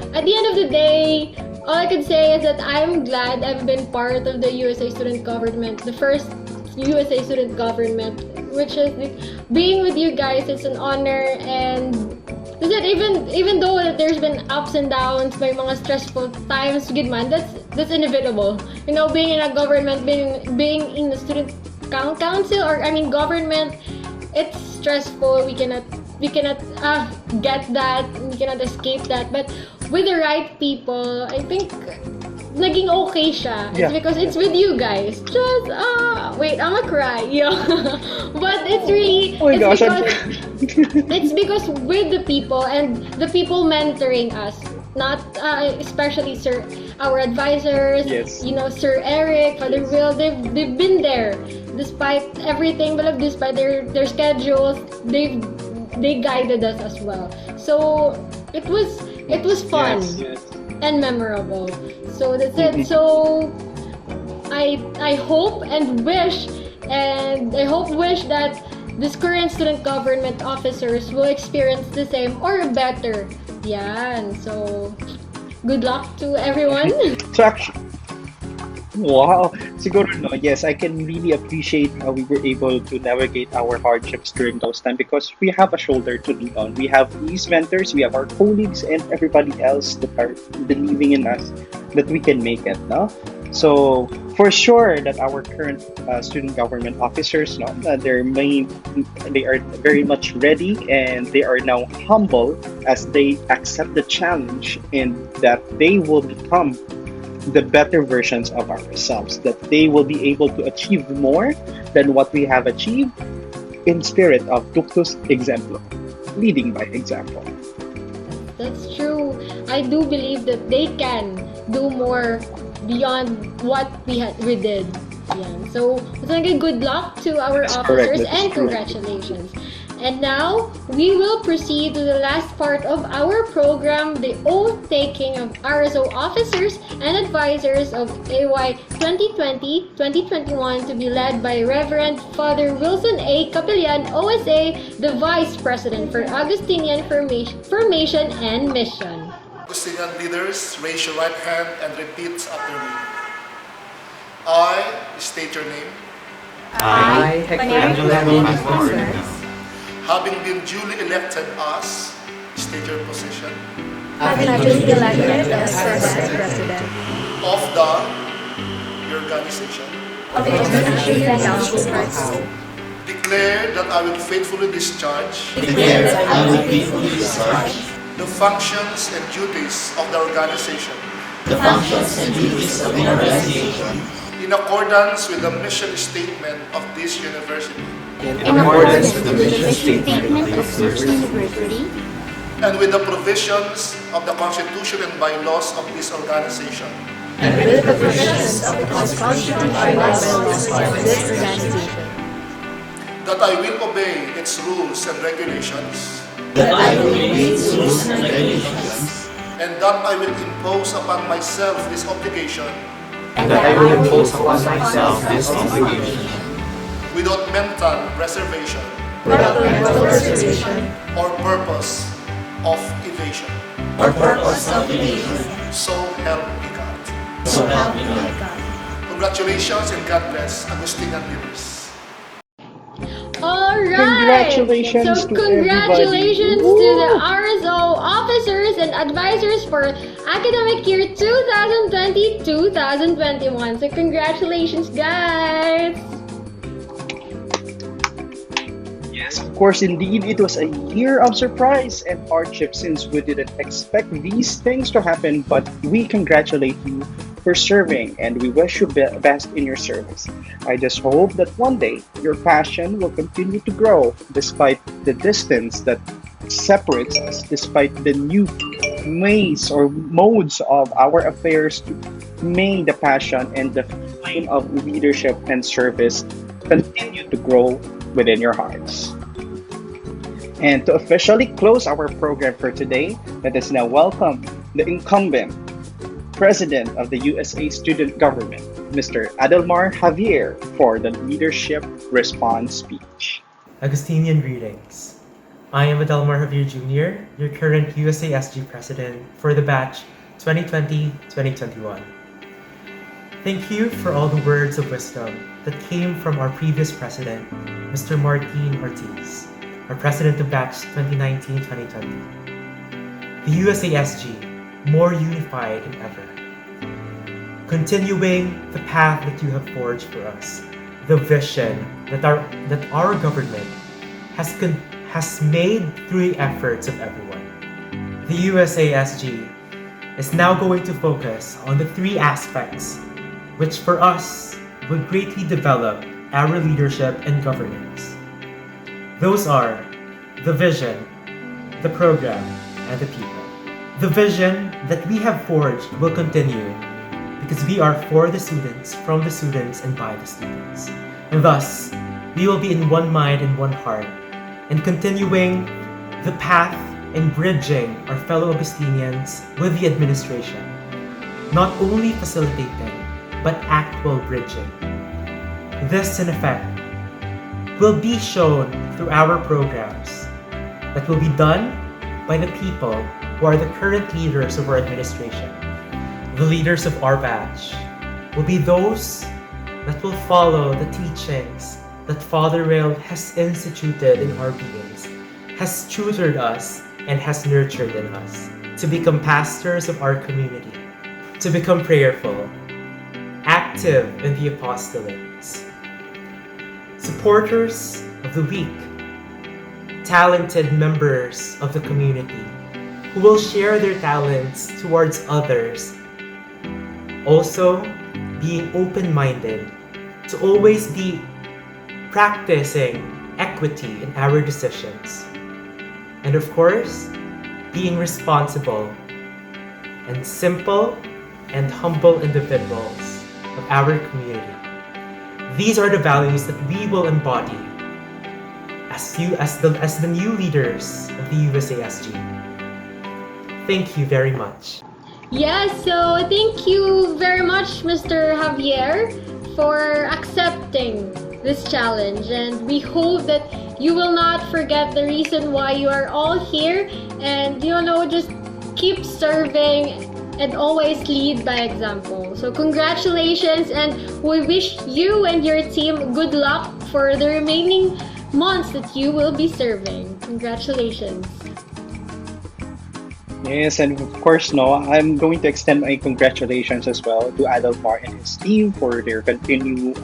At the end of the day, all I can say is that I'm glad I've been part of the USA Student Government, the first USA Student Government, which is being with you guys. It's an honor, and even though there's been ups and downs, may mga stressful times, good man, that's inevitable. Being in a government, being in the student council, or government, it's stressful. We cannot get that. We cannot escape that. But with the right people, I think naging okay siya. It's because it's with you guys. Just wait, I'ma cry. Yeah. But it's really it's because with the people and the people mentoring us, not especially our advisors, Yes. Sir Eric, Father Will, they've been there despite everything, but despite their schedules, they guided us as well. So it was fun. Yes. And memorable. So that's it. So I hope and wish that this current student government officers will experience the same or better Yan. So, good luck to everyone. So actually, wow, siguro no, yes, I can really appreciate how we were able to navigate our hardships during those times because we have a shoulder to lean on. We have these mentors, we have our colleagues, and everybody else that are believing in us that we can make it. No, so for sure that our current student government officers, no, they are very much ready and they are now humble as they accept the challenge and that they will become the better versions of ourselves, that they will be able to achieve more than what we have achieved in spirit of Ductus Exemplo, leading by example. That's true. I do believe that they can do more beyond what we did. Yeah. So, again, good luck to our That's officers correct, that's and correct. congratulations. And now we will proceed to the last part of our program, the oath taking of RSO officers and advisors of AY 2020-2021 to be led by Reverend Father Wilson A. Capellan, OSA, the Vice President for Augustinian Formation and Mission. Augustinian leaders, raise your right hand and repeat after me. I state your name, I, Hector Angelo having been duly elected as, state your position, Having been elected as First President of the your organization, of the Organization Council Council, declare that I will faithfully discharge declare that I will faithfully discharge the functions and duties of the organization the functions and duties of the organization in accordance with the mission statement of this university in accordance with the mission statement of First University and with the provisions of the Constitution and bylaws of this organization, and with the provisions of the Constitution and bylaws of this organization, that I will obey its rules and regulations, that I will obey its rules and regulations, and that I will impose upon myself this obligation and that I will impose upon myself this obligation without mental reservation without mental reservation or purpose of evasion. or purpose of evasion. So help me God. So help me God. Congratulations and God bless Augustinian leaders. Alright! Congratulations So to congratulations everybody. to the RSO officers and advisors for academic year 2020-2021. So congratulations, guys! Yes, of course, indeed, it was a year of surprise and hardship since we didn't expect these things to happen, but we congratulate you for serving and we wish you best in your service. I just hope that one day your passion will continue to grow despite the distance that separates us, despite the new ways or modes of our affairs. May the passion and the flame of leadership and service continue to grow within your hearts. And to officially close our program for today, let us now welcome the incumbent President of the USA Student Government, Mr. Adelmar Javier, for the leadership response speech. Augustinian greetings. I am Adelmar Javier Jr., your current USASG President for the batch 2020-2021. Thank you for all the words of wisdom that came from our previous President, Mr. Martin Ortiz, our President of batch 2019-2020. The USASG, more unified than ever. Continuing the path that you have forged for us, the vision that our government has made through the efforts of everyone. The USASG is now going to focus on the three aspects which for us will greatly develop our leadership and governance. Those are the vision, the program, and the people. The vision that we have forged will continue because we are for the students, from the students, and by the students. And thus, we will be in one mind and one heart, and continuing the path and bridging our fellow Augustinians with the administration. Not only facilitating, but actual bridging. This, in effect, will be shown through our programs that will be done by the people who are the current leaders of our administration, the leaders of our batch, will be those that will follow the teachings that Father Rail has instituted in our beings, has tutored us, and has nurtured in us to become pastors of our community, to become prayerful, active in the apostolates, supporters of the weak, talented members of the community who will share their talents towards others. Also, being open-minded to always be practicing equity in our decisions. And of course, being responsible and simple and humble individuals of our community. These are the values that we will embody as the new leaders of the USASG. Thank you very much. Yes, so thank you very much, Mr. Javier, for accepting this challenge, and we hope that you will not forget the reason why you are all here, and just keep serving and always lead by example. So congratulations, and we wish you and your team good luck for the remaining months that you will be serving. Congratulations. Yes, and of course, I'm going to extend my congratulations as well to Adalmar and his team for their continued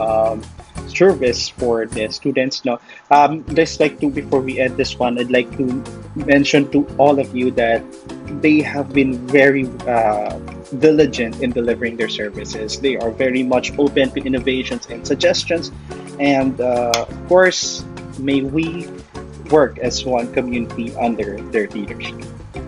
service for the students. Before we end this one, I'd like to mention to all of you that they have been very diligent in delivering their services. They are very much open to innovations and suggestions, and of course, may we work as one community under their leadership.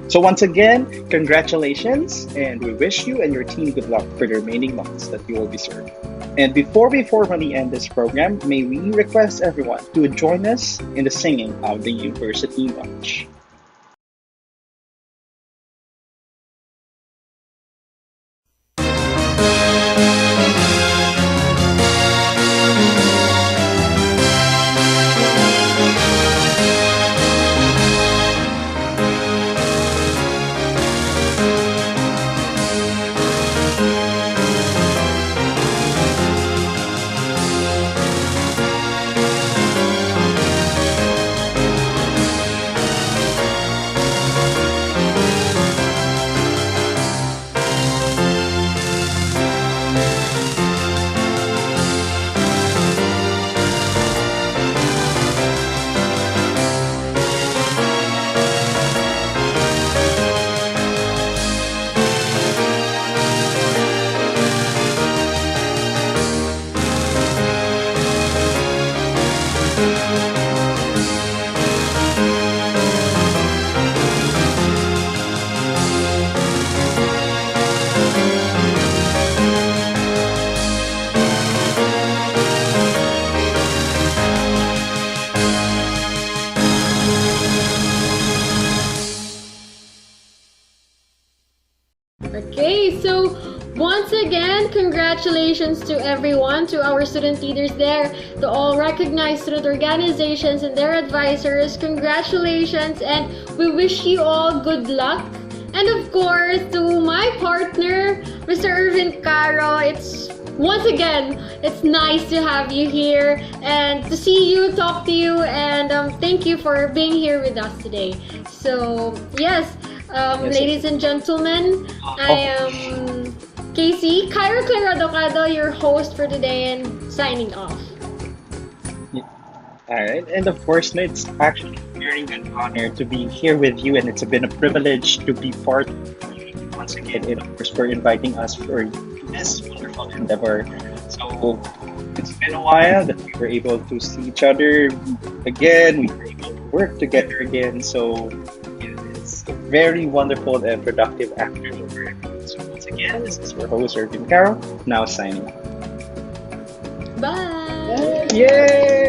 So once again, congratulations, and we wish you and your team good luck for the remaining months that you will be serving. And before we formally end this program, may we request everyone to join us in the singing of the University March. Okay, so once again, congratulations to everyone, to our student leaders there, to all recognized student organizations and their advisors. Congratulations, and we wish you all good luck. And of course, to my partner, Mr. Irvin Caro, once again, it's nice to have you here and to see you, talk to you, and thank you for being here with us today. So, yes, ladies and gentlemen, I am Casey, Cairo Claire Adocado, your host for today, and signing off. Alright, and of course, it's actually very an honor to be here with you, and it's been a privilege to be part of it once again, and of course, for inviting us for this wonderful endeavor. So, it's been a while that we were able to see each other again, we were able to work together again, so it's a very wonderful and productive afternoon for everyone. So, once again, this is your host, Irvin Caro, now signing off. Bye! Yay!